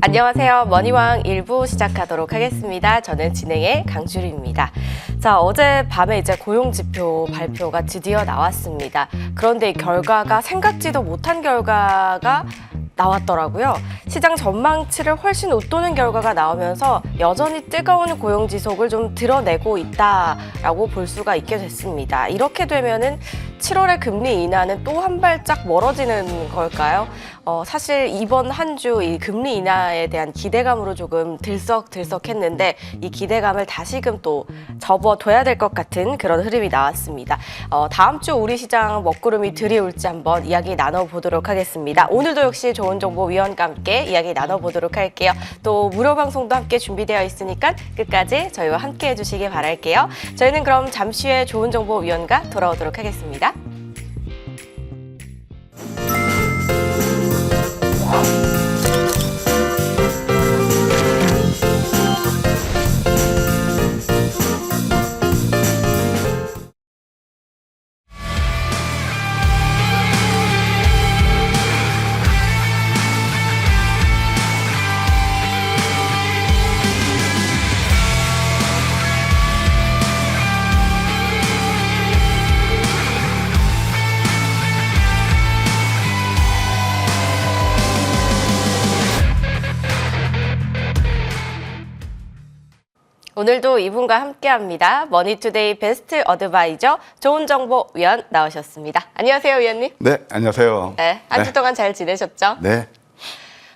안녕하세요. 머니왕 1부 시작하도록 하겠습니다. 저는 진행의 강주리입니다. 자, 어제 밤에 이제 고용지표 발표가 드디어 나왔습니다. 그런데 이 결과가 생각지도 못한 결과가 나왔더라고요. 시장 전망치를 훨씬 웃도는 결과가 나오면서 여전히 뜨거운 고용 지속을 좀 드러내고 있다라고 볼 수가 있게 됐습니다. 이렇게 되면은 7월의 금리 인하는 또 한 발짝 멀어지는 걸까요? 사실 이번 한 주 이 금리 인하에 대한 기대감으로 조금 들썩들썩했는데 이 기대감을 다시금 또 접어둬야 될 것 같은 그런 흐름이 나왔습니다. 다음 주 우리 시장 먹구름이 들이올지 한번 이야기 나눠보도록 하겠습니다. 오늘도 역시 좋은 정보 위원과 함께 이야기 나눠보도록 할게요. 또 무료 방송도 함께 준비되어 있으니까 끝까지 저희와 함께 해주시길 바랄게요. 저희는 그럼 잠시 후에 좋은 정보 위원과 돌아오도록 하겠습니다. 오늘도 이분과 함께합니다. 머니투데이 베스트 어드바이저 좋은 정보 위원 나오셨습니다. 안녕하세요, 위원님. 네, 안녕하세요. 네, 한 주 동안 잘 지내셨죠? 네.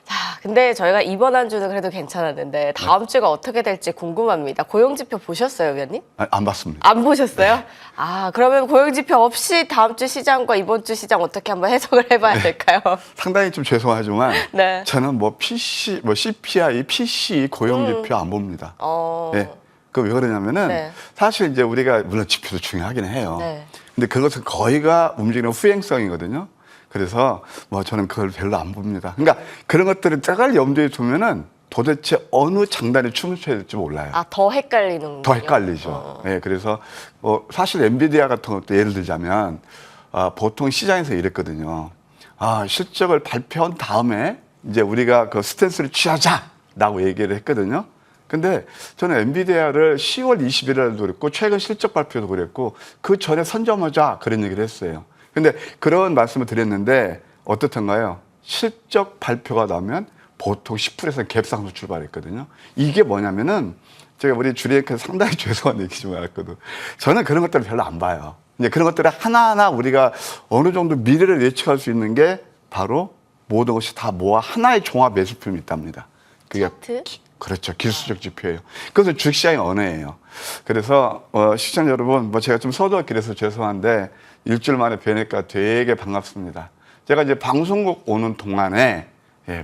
자, 근데 저희가 이번 한 주는 그래도 괜찮았는데 다음 주가 어떻게 될지 궁금합니다. 고용지표 보셨어요, 위원님? 안 봤습니다. 안 보셨어요? 아, 그러면 고용지표 없이 다음 주 시장과 이번 주 시장 어떻게 한번 해석을 해봐야 될까요? 상당히 좀 죄송하지만 네. 저는 뭐 CPI, PCE 고용지표 안 봅니다. 네. 그 왜 그러냐면은 네. 사실 이제 우리가 물론 지표도 중요하긴 해요. 네. 근데 그것은 거의가 움직이는 후행성이거든요. 그래서 뭐 저는 그걸 별로 안 봅니다. 그러니까 그런 것들을 짝을 염두에 두면은 도대체 어느 장단에 춤을 춰야 될지 몰라요. 아, 더 헷갈리는 더 헷갈리죠. 네, 그래서 사실 엔비디아 같은 것도 예를 들자면 보통 시장에서 이랬거든요. 실적을 발표한 다음에 이제 우리가 그 스탠스를 취하자라고 얘기를 했거든요. 근데 저는 엔비디아를 10월 21일에도 그랬고 최근 실적 발표도 그랬고 그 전에 선점하자 그런 얘기를 했어요. 근데 그런 말씀을 드렸는데 어떻던가요? 실적 발표가 나면 보통 10%에서 갭상승 출발했거든요. 이게 뭐냐면은 제가 우리 주리에게 상당히 죄송한 얘기지만 알거든. 저는 그런 것들을 별로 안 봐요. 이제 그런 것들을 하나하나 우리가 어느 정도 미래를 예측할 수 있는 게 바로 모든 것이 다 모아 하나의 종합 매수표임이 있답니다. 그게 차트? 그렇죠. 기술적 지표예요. 그것은 주식시장의 언어예요. 그래서 시청자 여러분, 제가 좀 서두었길래서 죄송한데 일주일 만에 뵈니까 되게 반갑습니다. 제가 이제 방송국 오는 동안에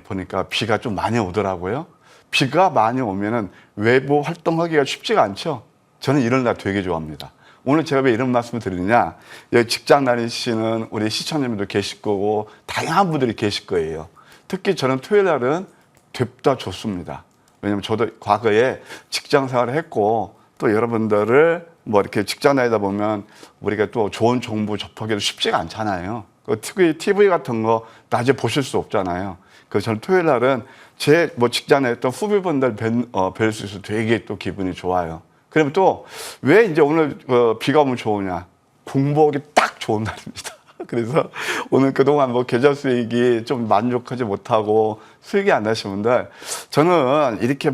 보니까 비가 좀 많이 오더라고요. 비가 많이 오면은 외부 활동하기가 쉽지가 않죠. 저는 이런 날 되게 좋아합니다. 오늘 제가 왜 이런 말씀을 드리느냐, 여기 직장 다니시는 우리 시청자님도 계실 거고 다양한 분들이 계실 거예요. 특히 저는 토요일 날은 됩다 좋습니다. 왜냐면 저도 과거에 직장 생활을 했고 또 여러분들을 뭐 이렇게 직장 다니다 보면 우리가 또 좋은 정보 접하기도 쉽지가 않잖아요. 그 TV 같은 거 낮에 보실 수 없잖아요. 그래서 저는 토요일 날은 제 직장에 있던 후배분들 뵐 수 있어서 되게 또 기분이 좋아요. 그러면 또 왜 이제 오늘 비가 오면 좋으냐? 공부하기 딱 좋은 날입니다. 그래서 오늘 그동안 계좌 수익이 좀 만족하지 못하고 수익이 안 나신 분들, 저는 이렇게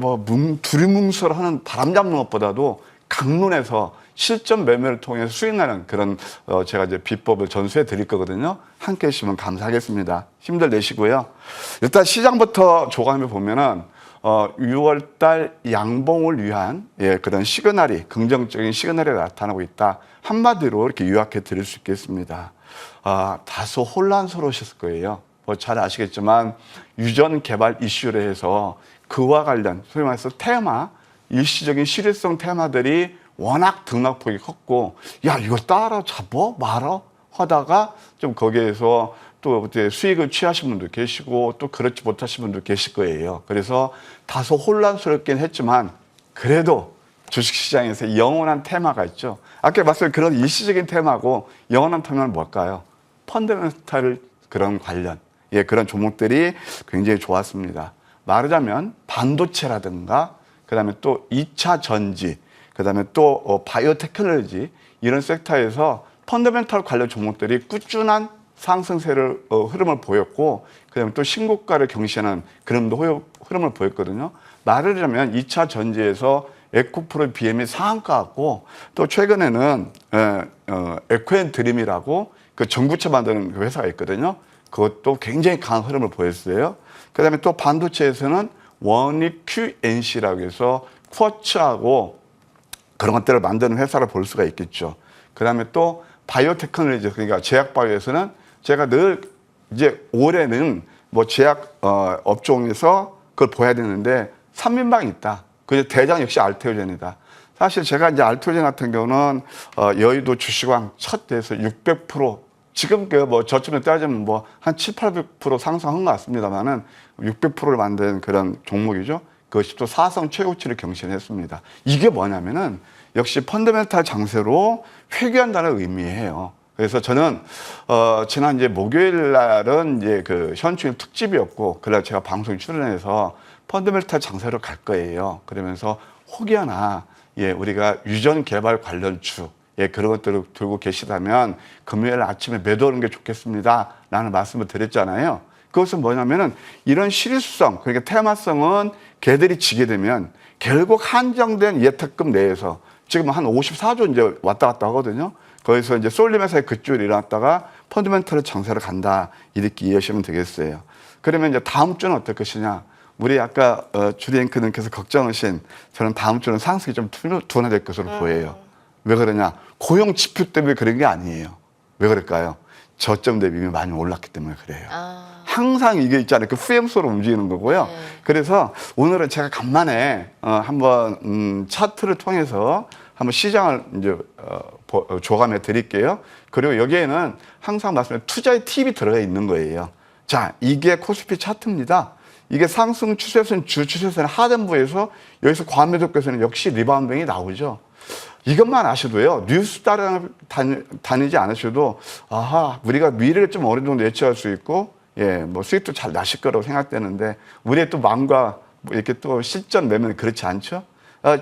두리뭉술하는 바람 잡는 것보다도 강론에서 실전 매매를 통해서 수익 나는 그런 제가 이제 비법을 전수해 드릴 거거든요. 함께 해주시면 감사하겠습니다. 힘들 내시고요. 일단 시장부터 조감해 보면은 6월달 양봉을 위한 그런 시그널이, 긍정적인 시그널이 나타나고 있다. 한마디로 이렇게 요약해 드릴 수 있겠습니다. 다소 혼란스러우셨을 거예요. 잘 아시겠지만 유전 개발 이슈를 해서 그와 관련 소위 말해서 테마, 일시적인 실효성 테마들이 워낙 등락폭이 컸고, 야, 이걸 따라잡어 말어 하다가 좀 거기에서 또 수익을 취하신 분도 계시고 또 그렇지 못하신 분도 계실 거예요. 그래서 다소 혼란스럽긴 했지만 그래도 주식시장에서 영원한 테마가 있죠. 아까 말씀드린 그런 일시적인 테마고 영원한 테마는 뭘까요? 펀더멘탈 그런 관련, 그런 종목들이 굉장히 좋았습니다. 말하자면 반도체라든가 그다음에 또 2차 전지, 그다음에 또 바이오 테크놀로지 이런 섹터에서 펀더멘털 관련 종목들이 꾸준한 상승세를 흐름을 보였고 그다음에 또 신고가를 경신하는 그런 흐름을 보였거든요. 말을 하자면 2차 전지에서 에코프로 BM이 상한가였고 또 최근에는 에코앤드림이라고 그 전구체 만드는 그 회사가 있거든요. 그것도 굉장히 강한 흐름을 보였어요. 그다음에 또 반도체에서는 원익 QNC라고 해서 쿼츠하고 그런 것들을 만드는 회사를 볼 수가 있겠죠. 그다음에 또 바이오 테크놀로지, 그러니까 제약 바이오에서는 제가 늘 이제 올해는 뭐 제약 업종에서 그걸 보야 되는데 3인방이 있다. 그 대장 역시 알테오젠이다. 사실 제가 이제 알테오젠 같은 경우는 여의도 주식왕 첫 대에서 600% 지금 그 뭐 저점에 따지면 뭐 한 7, 800% 상승한 것 같습니다만은 600%를 만든 그런 종목이죠. 그것이 또 사상 최고치를 경신했습니다. 이게 뭐냐면은 역시 펀더멘탈 장세로 회귀한다는 의미예요. 그래서 저는 지난 이제 목요일 날은 이제 그 현충일 특집이었고 그날 제가 방송에 출연해서 펀더멘탈 장세로 갈 거예요. 그러면서 혹여나 우리가 유전 개발 관련주 그런 것들을 들고 계시다면 금요일 아침에 매도하는 게 좋겠습니다. 라는 말씀을 드렸잖아요. 그것은 뭐냐면은 이런 시리즈성, 그러니까 테마성은 걔들이 지게 되면 결국 한정된 예탁금 내에서 지금 한 54조 이제 왔다 갔다 하거든요. 거기서 이제 쏠림에서의 급조율이 일어났다가 펀더멘털 장세로 간다. 이렇게 이해하시면 되겠어요. 그러면 이제 다음 주는 어떨 것이냐. 우리 아까 주리 앵커님께서 걱정하신 저는 다음 주는 상승이 좀 둔화될 것으로 보여요. 왜 그러냐? 고용 지표 때문에 그런 게 아니에요. 왜 그럴까요? 저점 대비 많이 올랐기 때문에 그래요. 항상 이게 있잖아요. 그 후행수로 움직이는 거고요. 그래서 오늘은 제가 간만에 한번 차트를 통해서 한번 시장을 이제 조감해 드릴게요. 그리고 여기에는 항상 말씀드린 투자의 팁이 들어가 있는 거예요. 자, 이게 코스피 차트입니다. 이게 상승 추세선, 주 추세선 하단부에서 여기서 과매도께서는 역시 리바운딩이 나오죠. 이것만 아셔도요. 뉴스 다니지 않으셔도 아하, 우리가 미래를 좀 어느 정도 예측할 수 있고 뭐 수익도 잘 나실 거라고 생각되는데 우리의 또 마음과 이렇게 또 실전 매면 그렇지 않죠?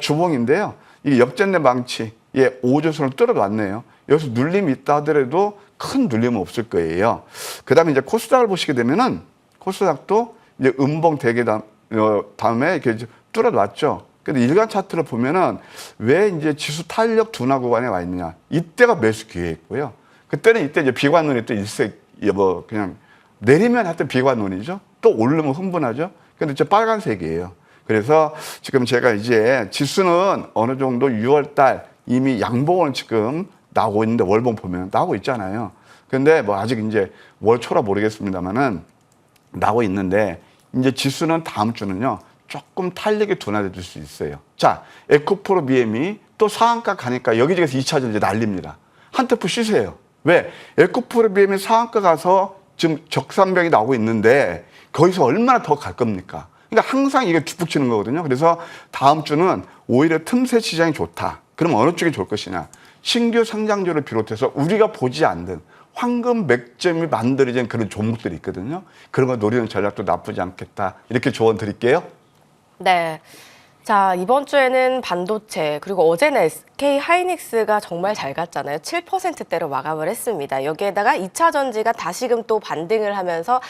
주봉인데요. 이게 역전된 망치, 5조선을 뚫어놨네요. 여기서 눌림이 있다 하더라도 큰 눌림은 없을 거예요. 그 다음에 이제 코스닥을 보시게 되면은 코스닥도 이제 음봉 대개 다음에 이렇게 뚫어놨죠. 근데 일간 차트를 보면은 왜 이제 지수 탄력 둔화 구간에 와 있느냐. 이때가 매수 기회였고요. 그때는 이때 이제 비관론이 또 일색, 뭐 그냥 내리면 하여튼 비관론이죠. 또 오르면 흥분하죠. 근데 이제 빨간색이에요. 그래서 지금 제가 이제 지수는 어느 정도 6월 달 이미 양봉을 지금 나오고 있는데 월봉 보면 나오고 있잖아요. 근데 뭐 아직 이제 월 초라 모르겠습니다만은 나오고 있는데 이제 지수는 다음 주는요. 조금 탄력이 둔화될 수 있어요. 자, 에코프로 BM이 또 상한가 가니까 여기저기서 2차 전지 난립니다. 한 테프 쉬세요. 왜? 에코프로 BM이 상한가 가서 지금 적산병이 나오고 있는데 거기서 얼마나 더 갈 겁니까? 그러니까 항상 이게 뒷북 치는 거거든요. 그래서 다음 주는 오히려 틈새 시장이 좋다. 그럼 어느 쪽이 좋을 것이냐? 신규 상장주를 비롯해서 우리가 보지 않는 황금 맥점이 만들어진 그런 종목들이 있거든요. 그런 거 노리는 전략도 나쁘지 않겠다. 이렇게 조언 드릴게요. 네. 자, 이번 주에는 반도체, 그리고 어제는 SK 하이닉스가 정말 잘 갔잖아요. 7%대로 마감을 했습니다. 여기에다가 2차 전지가 다시금 또 반등을 하면서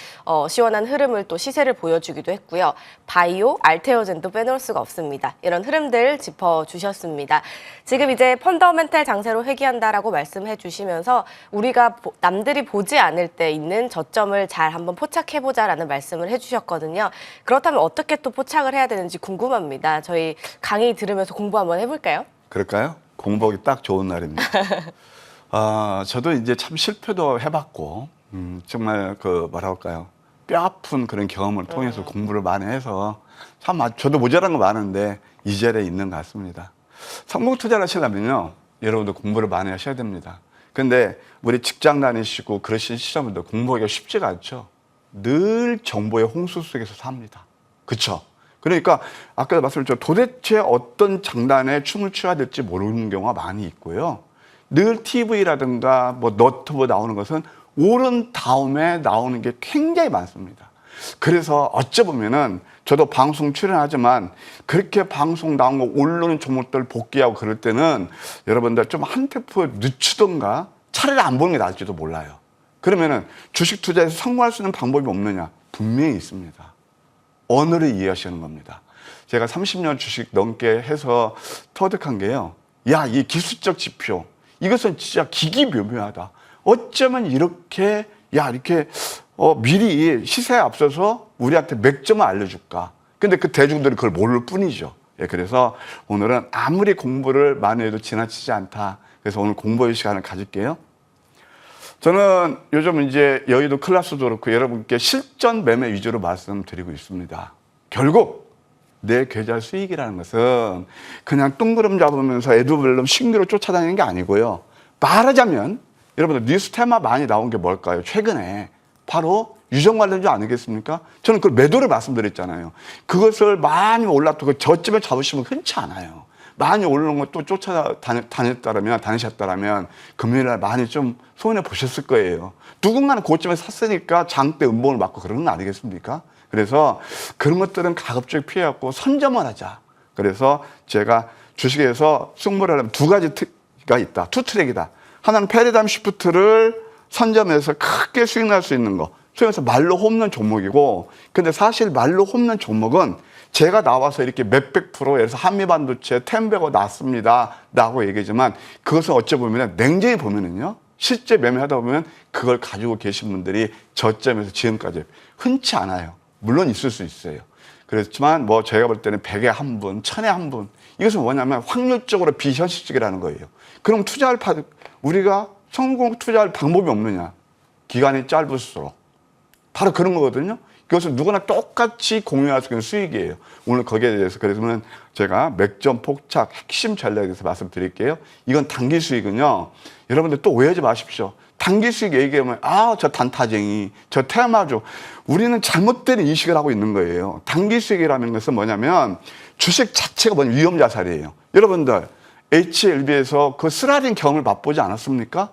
시원한 흐름을 또 시세를 보여주기도 했고요. 바이오, 알테오젠도 빼놓을 수가 없습니다. 이런 흐름들 짚어주셨습니다. 지금 이제 펀더멘탈 장세로 회귀한다라고 말씀해 주시면서 우리가 남들이 보지 않을 때 있는 저점을 잘 한번 포착해보자라는 말씀을 해주셨거든요. 그렇다면 어떻게 또 포착을 해야 되는지 궁금합니다. 저희 강의 들으면서 공부 한번 해볼까요? 그럴까요? 공부하기 딱 좋은 날입니다. 저도 이제 참 실패도 해봤고, 정말 그 뭐라 할까요? 뼈 아픈 그런 경험을 통해서 공부를 많이 해서 참 저도 모자란 거 많은데 이 자리에 있는 것 같습니다. 성공 투자를 하시려면요, 여러분들 공부를 많이 하셔야 됩니다. 근데 우리 직장 다니시고 그러신 시점인데 공부하기가 쉽지가 않죠. 늘 정보의 홍수 속에서 삽니다. 그렇죠? 그러니까 아까 말씀드렸죠. 도대체 어떤 장단에 춤을 춰야 될지 모르는 경우가 많이 있고요. 늘 TV라든가 뭐 너튜브 나오는 것은 오른 다음에 나오는 게 굉장히 많습니다. 그래서 어찌 보면은 저도 방송 출연하지만 그렇게 방송 나온 거 오르는 종목들 복귀하고 그럴 때는 여러분들 좀 한 테프 늦추던가 차라리 안 보는 게 나을지도 몰라요. 그러면은 주식 투자에서 성공할 수 있는 방법이 없느냐? 분명히 있습니다. 언어를 이해하시는 겁니다. 제가 30년 주식 넘게 해서 터득한 게요. 야, 이 기술적 지표. 이것은 진짜 기기묘묘하다. 어쩌면 이렇게, 이렇게, 미리 시세에 앞서서 우리한테 맥점을 알려줄까. 근데 그 대중들이 그걸 모를 뿐이죠. 예, 그래서 오늘은 아무리 공부를 많이 해도 지나치지 않다. 그래서 오늘 공부의 시간을 가질게요. 저는 요즘 이제 여의도 클래스도 그렇고 여러분께 실전 매매 위주로 말씀드리고 있습니다. 결국 내 계좌 수익이라는 것은 그냥 뜬구름 잡으면서 에드블럼 신규로 쫓아다니는 게 아니고요. 말하자면 여러분들 뉴스 테마 많이 나온 게 뭘까요? 최근에 바로 유전 관련주 아니겠습니까? 저는 그 매도를 말씀드렸잖아요. 그것을 많이 올랐다고 저점에 잡으시면 흔치 않아요. 많이 오르는 것도 다니셨다라면 금요일날 많이 좀 손해 보셨을 거예요. 누군가는 고점에 샀으니까 장 때 음봉을 맞고 그러는 거 아니겠습니까? 그래서 그런 것들은 가급적 피해갖고 선점을 하자. 그래서 제가 주식에서 승부를 하려면 두 가지가 있다. 투 트랙이다. 하나는 패러다임 시프트를 선점해서 크게 수익 날 수 있는 거. 소위해서 말로 홈런 종목이고, 근데 사실 말로 홈런 종목은 제가 나와서 이렇게 몇백 프로, 예를 들어서 한미반도체, 텐베거 났습니다. 라고 얘기하지만 그것은 어찌 보면 냉정히 보면은요. 실제 매매하다 보면 그걸 가지고 계신 분들이 저점에서 지금까지 흔치 않아요. 물론 있을 수 있어요. 그렇지만 뭐 제가 볼 때는 100에 한 분, 1000에 한 분. 이것은 뭐냐면 확률적으로 비현실적이라는 거예요. 그럼 우리가 성공 투자할 방법이 없느냐? 기간이 짧을수록. 바로 그런 거거든요. 그것은 누구나 똑같이 공유할 수 있는 수익이에요. 오늘 거기에 대해서 그러면 제가 맥점 폭착 핵심 전략에 대해서 말씀드릴게요. 이건 단기 수익은요. 여러분들 또 오해하지 마십시오. 단기 수익 얘기하면 저 단타쟁이, 저 테마주. 우리는 잘못된 인식을 하고 있는 거예요. 단기 수익이라는 것은 뭐냐면 주식 자체가 위험 자산이에요. 여러분들 HLB에서 그 쓰라린 경험을 맛보지 않았습니까?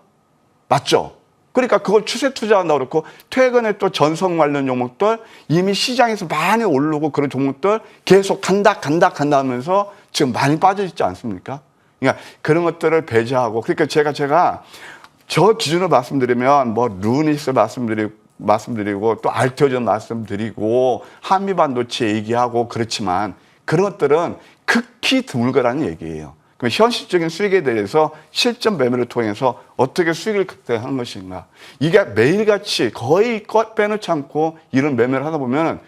맞죠? 그러니까 그걸 추세 투자한다고 그렇고 최근에 또 전성 관련 종목들 이미 시장에서 많이 오르고 그런 종목들 계속 간다 하면서 지금 많이 빠져 있지 않습니까? 그러니까 그런 것들을 배제하고 그러니까 제가 저 기준으로 말씀드리면 뭐 루니스 말씀드리고 또 알테오전 말씀드리고 한미반도체 얘기하고 그렇지만 그런 것들은 극히 드물 거라는 얘기예요. 그럼 현실적인 수익에 대해서 실전 매매를 통해서 어떻게 수익을 극대화하는 것인가. 이게 매일같이 거의 빼놓지 않고 이런 매매를 하다 보면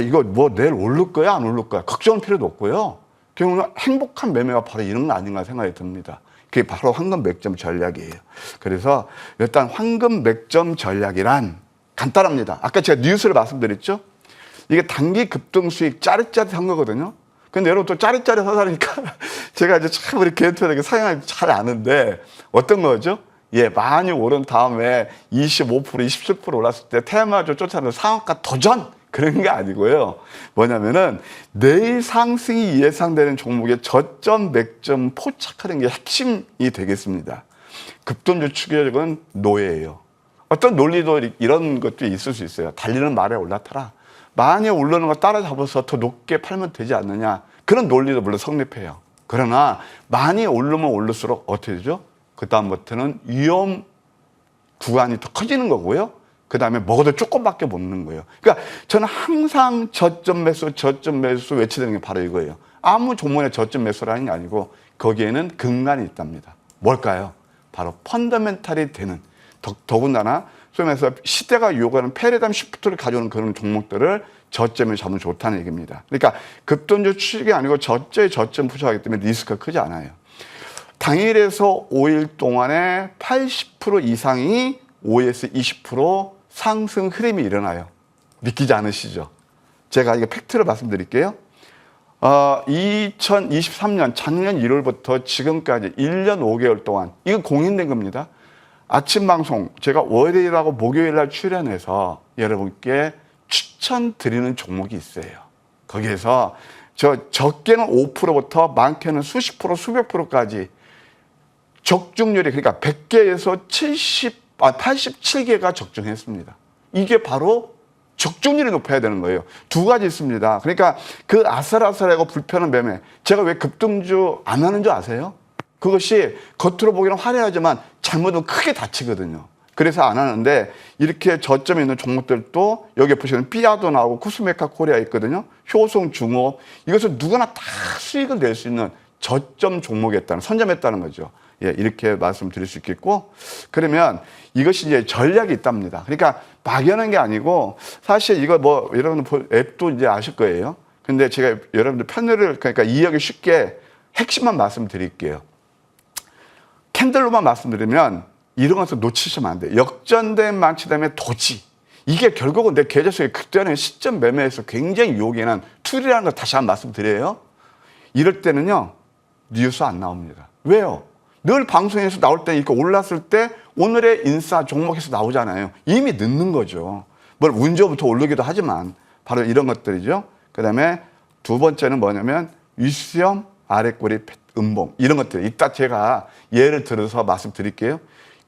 이거 뭐 내일 오를 거야 안 오를 거야 걱정할 필요도 없고요. 결국은 행복한 매매가 바로 이런 거 아닌가 생각이 듭니다. 그게 바로 황금 맥점 전략이에요. 그래서 일단 황금 맥점 전략이란 간단합니다. 아까 제가 뉴스를 말씀드렸죠. 이게 단기 급등 수익 짜릿짜릿한 거거든요. 근데 여러분 또 짜릿짜릿 하다니까 제가 이제 참 우리 개인투자에게 사용하기 잘 아는데 어떤 거죠? 많이 오른 다음에 25%, 27% 올랐을 때 테마주 쫓아내는 상한가 도전! 그런 게 아니고요. 뭐냐면은 내일 상승이 예상되는 종목의 저점, 맥점 포착하는 게 핵심이 되겠습니다. 급등주 추격은 노예예요. 어떤 논리도 이런 것도 있을 수 있어요. 달리는 말에 올라타라. 많이 오르는 거 따라잡아서 더 높게 팔면 되지 않느냐. 그런 논리도 물론 성립해요. 그러나 많이 오르면 오를수록 어떻게 되죠? 그 다음부터는 위험 구간이 더 커지는 거고요. 그 다음에 먹어도 조금밖에 못 넣는 거예요. 그러니까 저는 항상 저점 매수 외치는 게 바로 이거예요. 아무 종목의 저점 매수라는 게 아니고 거기에는 근간이 있답니다. 뭘까요? 바로 펀더멘탈이 되는 더군다나 소위 말해서 시대가 요구하는 패러다임 시프트를 가져오는 그런 종목들을 저점에 잡으면 좋다는 얘기입니다. 그러니까 급등주 추익이 아니고 저점 부처하기 때문에 리스크가 크지 않아요. 당일에서 5일 동안에 80% 이상이 5에서 20% 상승 흐름이 일어나요. 믿기지 않으시죠? 제가 이게 팩트를 말씀드릴게요. 2023년 작년 1월부터 지금까지 1년 5개월 동안 이거 공인된 겁니다. 아침 방송 제가 월요일하고 목요일날 출연해서 여러분께 추천드리는 종목이 있어요. 거기에서 적게는 5%부터 많게는 수십 프로, 수백 프로까지 적중률이 그러니까 100개에서 87개가 적중했습니다. 이게 바로 적중률이 높아야 되는 거예요. 두 가지 있습니다. 그러니까 그 아슬아슬하고 불편한 매매, 제가 왜 급등주 안 하는 줄 아세요? 그것이 겉으로 보기는 화려하지만 잘못하면 크게 다치거든요. 그래서 안 하는데, 이렇게 저점에 있는 종목들도 여기 보시면 삐아도 나오고 코스메카 코리아 있거든요. 효성 중업, 이것은 누구나 다 수익을 낼 수 있는 저점 종목이었다는, 선점했다는 거죠. 예, 이렇게 말씀드릴 수 있겠고, 그러면 이것이 이제 전략이 있답니다. 그러니까 막연한 게 아니고, 사실 이거 뭐 여러분들 앱도 이제 아실 거예요. 근데 제가 여러분들 편의를, 그러니까 이해하기 쉽게 핵심만 말씀드릴게요. 캔들로만 말씀드리면 이런 것을 놓치시면 안 돼요. 역전된 만치다음에 도지. 이게 결국은 내 계좌 속에 그때는 시점 매매에서 굉장히 유혹에는 툴이라는 걸 다시 한번 말씀드려요. 이럴 때는요, 뉴스 안 나옵니다. 왜요? 늘 방송에서 나올 때 이렇게 올랐을 때 오늘의 인사 종목에서 나오잖아요. 이미 늦는 거죠. 뭘 운 좋부터 오르기도 하지만 바로 이런 것들이죠. 그 다음에 두 번째는 뭐냐면 위수염, 아랫꼬리, 음봉, 이런 것들. 이따 제가 예를 들어서 말씀드릴게요.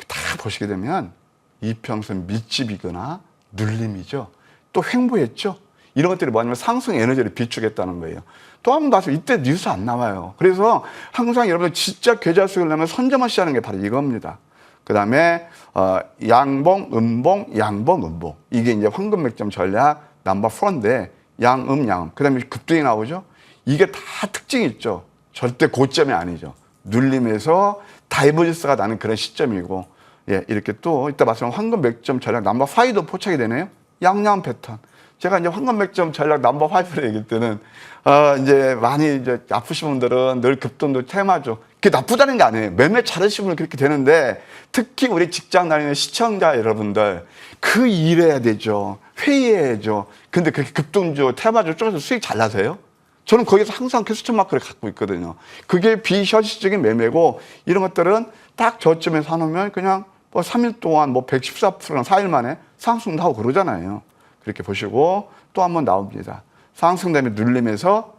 다 보시게 되면 이평선 밑집이거나 눌림이죠. 또 횡보했죠. 이런 것들이 뭐냐면 상승 에너지를 비추겠다는 거예요. 또 한 번 봐서 이때 뉴스 안 나와요. 그래서 항상 여러분들 진짜 계좌 수익을 내면 선점하시 하는 게 바로 이겁니다. 그 다음에 양봉, 음봉, 양봉, 음봉. 이게 이제 황금 맥점 전략 넘버 4인데 양음, 양음. 그 다음에 급등이 나오죠. 이게 다 특징이 있죠. 절대 고점이 아니죠. 눌림에서 다이버지스가 나는 그런 시점이고, 예, 이렇게 또 이따 말씀한 황금 맥점 전략 넘버 5도 포착이 되네요. 양양 패턴. 제가 이제 황금 맥점 전략 넘버 5를 얘기할 때는 이제 많이 이제 아프신 분들은 늘 급등도 테마죠. 그게 나쁘다는 게 아니에요. 매매 잘하시는 분은 그렇게 되는데, 특히 우리 직장 다니는 시청자 여러분들 그 일해야 되죠. 회의해야죠. 근데 그렇게 급등주, 테마주 쪽에서 수익 잘 나세요? 저는 거기서 항상 퀘스천 마크를 갖고 있거든요. 그게 비현실적인 매매고, 이런 것들은 딱 저점에 사놓으면 그냥 뭐 3일 동안 뭐 114%랑 4일 만에 상승도 하고 그러잖아요. 그렇게 보시고 또 한 번 나옵니다. 상승되며 눌림에서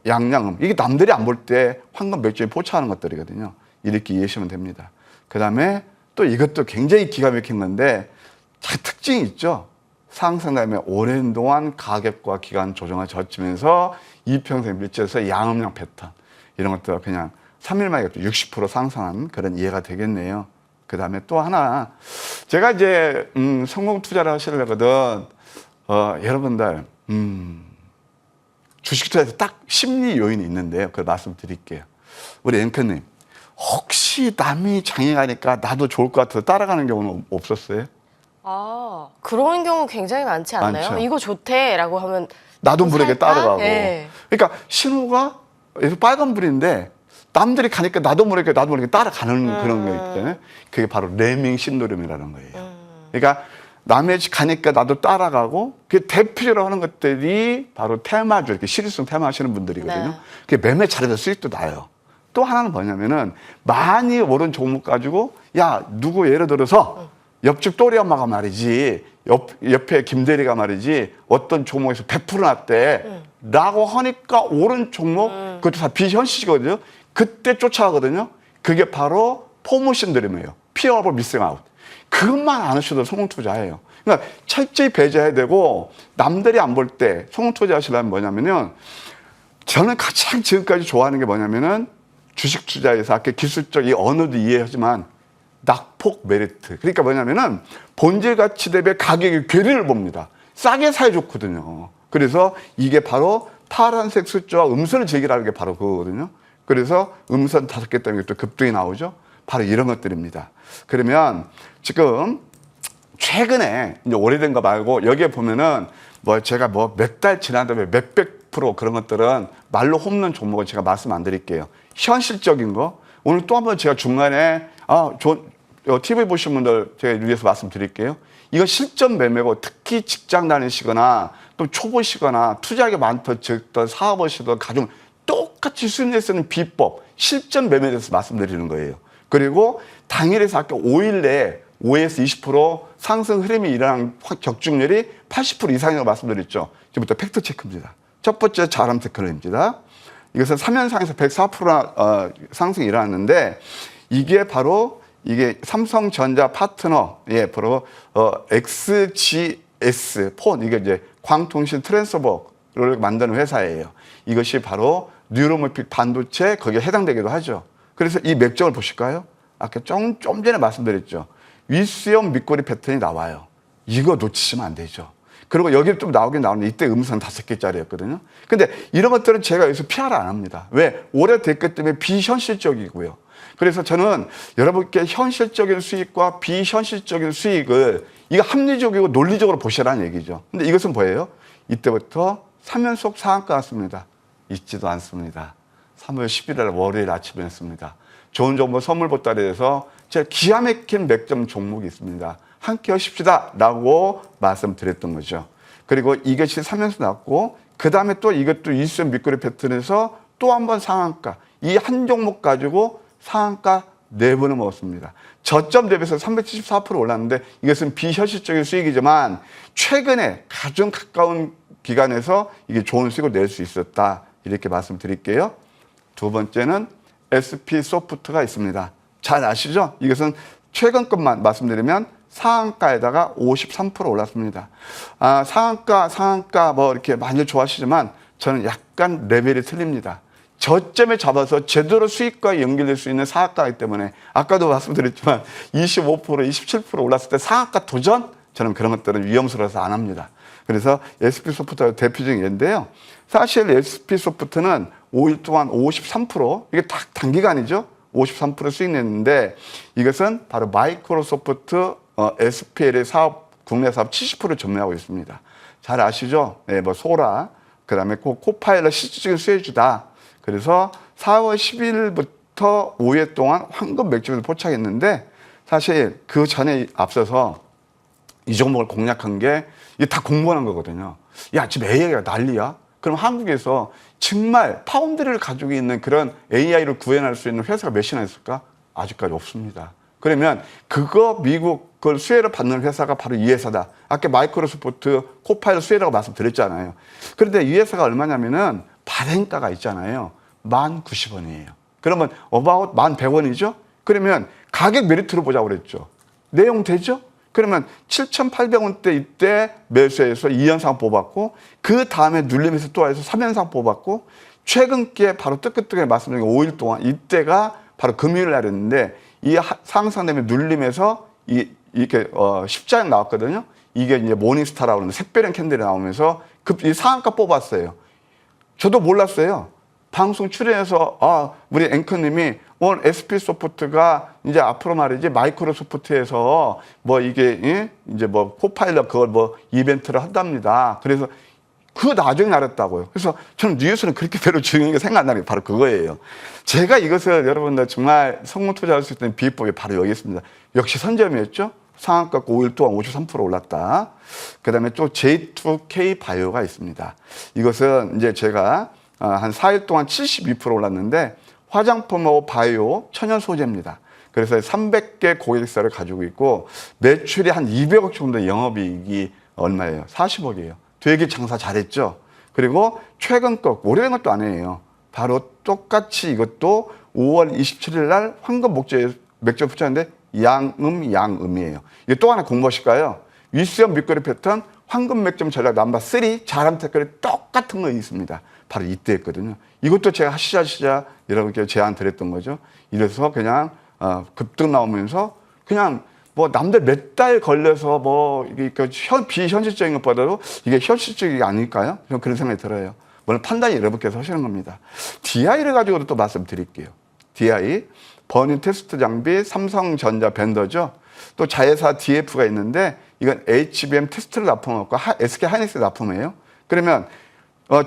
양양음. 이게 남들이 안 볼 때 황금 맥주에 포착하는 것들이거든요. 이렇게 이해하시면 됩니다. 그 다음에 또 이것도 굉장히 기가 막힌 건데, 특징이 있죠. 상승되며 오랜 동안 가격과 기간 조정을 거치면서 이평선 밑에서 양음양 패턴. 이런 것도 그냥 3일 만에 60% 상승한 그런 이해가 되겠네요. 그 다음에 또 하나, 제가 이제 성공 투자를 하시려거든. 여러분들 주식 투자에서 딱 심리 요인이 있는데요. 그걸 말씀드릴게요. 우리 앵커님, 혹시 남이 장행하니까 나도 좋을 것 같아서 따라가는 경우는 없었어요? 아, 그런 경우 굉장히 많지 않나요? 많죠. 이거 좋대라고 하면 나도 모르게 살까? 따라가고. 네. 그러니까 신호가 빨간불인데 남들이 가니까 나도 모르게 따라가는 그런 거 있잖아요. 그게 바로 레밍 신도림이라는 거예요. 그러니까 남의 집 가니까 나도 따라가고, 그 대표적으로 하는 것들이 바로 테마주, 이렇게 실효성 테마 하시는 분들이거든요. 네. 그게 매매 잘해서 수익도 나요. 또 하나는 뭐냐면은 많이 오른 종목 가지고, 야, 누구 예를 들어서 옆집 또리 엄마가 말이지, 옆에 김대리가 말이지, 어떤 종목에서 100% 났대. 라고 하니까 오른 종목, 그것도 다 비현실이거든요. 그때 쫓아가거든요. 그게 바로 포모션 드림이에요. 피어 오버 미싱 아웃. 그것만 안 하셔도 성공 투자예요. 그러니까 철저히 배제해야 되고, 남들이 안 볼 때 성공 투자 하시려면 뭐냐면요. 저는 가장 지금까지 좋아하는 게 뭐냐면은 주식 투자에서 아까 기술적 이 언어도 이해하지만 낙폭 메리트. 그러니까 뭐냐면은 본질 가치 대비 가격의 괴리를 봅니다. 싸게 사야 좋거든요. 그래서 이게 바로 파란색 숫자와 음선을 즐기라는 게 바로 그거거든요. 그래서 음선 5개 때문에 또 급등이 나오죠. 바로 이런 것들입니다. 그러면 지금 최근에 이제 오래된 거 말고 여기에 보면은 뭐 제가 뭐 몇 달 지난 다음에 몇백 프로 그런 것들은 말로 홈런 종목은 제가 말씀 안 드릴게요. 현실적인 거. 오늘 또 한 번 제가 중간에 TV 보신 분들 제가 위해서 말씀드릴게요. 이거 실전 매매고, 특히 직장 다니시거나 또 초보시거나 투자하기 많던 적던 사업하시던 가정 똑같이 수익낼 수 있는 비법, 실전 매매에 대해서 말씀드리는 거예요. 그리고 당일에서 아까 5일 내에 5에서 20% 상승 흐름이 일어난 적중률이 80% 이상이라고 말씀드렸죠. 지금부터 팩트 체크입니다. 첫 번째 자람 테크놀입니다. 이것은 3년상에서 104% 상승이 일어났는데, 이게 바로 이게 삼성전자 파트너, 예, 바로 폰, 이게 이제 광통신 트랜스버를 만드는 회사예요. 이것이 바로 뉴로모픽 반도체 거기에 해당되기도 하죠. 그래서 이 맥점을 보실까요? 아까 좀 전에 말씀드렸죠. 위스형 밑꼬리 패턴이 나와요. 이거 놓치시면 안 되죠. 그리고 여기 좀 나오긴 나오는데 이때 음성 5개짜리였거든요. 근데 이런 것들은 제가 여기서 PR을 안 합니다. 왜? 오래됐기 때문에 비현실적이고요. 그래서 저는 여러분께 현실적인 수익과 비현실적인 수익을 이거 합리적이고 논리적으로 보시라는 얘기죠. 근데 이것은 뭐예요? 이때부터 3연속 상한가 같습니다. 있지도 않습니다. 3월 11일 월요일 아침이었습니다. 좋은 정보 선물 보따리에서 제가 기가 막힌 맥점 종목이 있습니다. 함께 하십시다 라고 말씀드렸던 거죠. 그리고 이것이 3연속 났고 그 다음에 또 이것도 이수연 밑거리 패턴에서 또 한 번 상한가, 이 한 종목 가지고 상한가 4번을 먹었습니다. 저점 대비해서 374% 올랐는데 이것은 비현실적인 수익이지만 최근에 가장 가까운 기간에서 이게 좋은 수익을 낼 수 있었다. 이렇게 말씀드릴게요. 두 번째는 SP소프트가 있습니다. 잘 아시죠? 이것은 최근 것만 말씀드리면 상한가에다가 53% 올랐습니다. 상한가 뭐 이렇게 많이 좋아하시지만 저는 약간 레벨이 틀립니다. 저점에 잡아서 제대로 수익과 연결될 수 있는 상한가이기 때문에 아까도 말씀드렸지만 25%, 27% 올랐을 때 상한가 도전? 저는 그런 것들은 위험스러워서 안 합니다. 그래서 SP소프트가 대표적인 예인데요. 사실 SP소프트는 5일 동안 53%, 이게 딱 단기간이죠. 53% 수익 냈는데 이것은 바로 마이크로소프트 SPL의 사업, 국내 사업 70% 점유하고 있습니다. 잘 아시죠? 네, 뭐 소라, 그 다음에 코파일럿 실질적인 수혜주다. 그래서 4월 10일부터 5일 동안 황금 맥주를 포착했는데 사실 그 전에 앞서서 이 종목을 공략한 게 이게 다 공부한 거거든요. 야, 지금 AI가 난리야? 그럼 한국에서 정말 파운드리를 가지고 있는 그런 AI를 구현할 수 있는 회사가 몇이나 있을까? 아직까지 없습니다. 그러면 그거 미국 그걸 수혜를 받는 회사가 바로 이 회사다. 아까 마이크로소프트 코파일럿 수혜라고 말씀드렸잖아요. 그런데 이 회사가 얼마냐면은 발행가가 있잖아요. 1090원이에요. 그러면 어바웃 1100원이죠? 그러면 가격 메리트로 보자고 그랬죠. 내용 되죠? 그러면 7,800원대 이때 매수해서 2연상 뽑았고 그 다음에 눌림에서 또 해서 3연상 뽑았고 최근께 바로 뜨끈뜨끈 말씀드린 5일 동안 이때가 바로 금요일 날이었는데 이 상승되면 눌림에서 이렇게 십자형 나왔거든요. 이게 이제 모닝스타라고 하는 색별형 캔들이 나오면서 이 상한가 뽑았어요. 저도 몰랐어요. 방송 출연해서 우리 앵커님이 오늘 SP소프트가 이제 앞으로 말이지 마이크로소프트에서 뭐 이게 이제 뭐 코파일럿 그걸 뭐 이벤트를 한답니다. 그래서 그 나중에 알았다고요. 그래서 저는 뉴스는 그렇게 별로 중요한 게 생각 안 나는 게 바로 그거예요. 제가 이것을 여러분들 정말 성공 투자할 수 있는 비법이 바로 여기 있습니다. 역시 선점이었죠. 상한가 5일 동안 53% 올랐다. 그 다음에 또 J2K 바이오가 있습니다. 이것은 이제 제가 한 4일 동안 72% 올랐는데 화장품하고 바이오 천연 소재입니다. 그래서 300개 고객사를 가지고 있고 매출이 한 200억 정도 영업이익이 얼마예요? 40억이에요. 되게 장사 잘했죠. 그리고 최근 것, 오래된 것도 아니에요. 바로 똑같이 이것도 5월 27일 날 황금 맥주 붙였는데 양음이에요. 이게 또 하나 공부하실까요? 위스형 밑거리 패턴 황금 맥점 전략 넘버 3 자람 댓글이 똑같은 거 있습니다. 바로 이때 했거든요. 이것도 제가 하시자 여러분께 제안 드렸던 거죠. 이래서 그냥 급등 나오면서 그냥 뭐 남들 몇 달 걸려서 뭐 이게 비현실적인 것보다도 이게 현실적이 아닐까요? 저는 그런 생각이 들어요. 물론 판단이 여러분께서 하시는 겁니다. DI를 가지고도 또 말씀드릴게요. DI 버닝 테스트 장비 삼성전자 벤더죠. 또 자회사 DF가 있는데 이건 HBM 테스트를 납품하고 SK 하이닉스 납품이에요. 그러면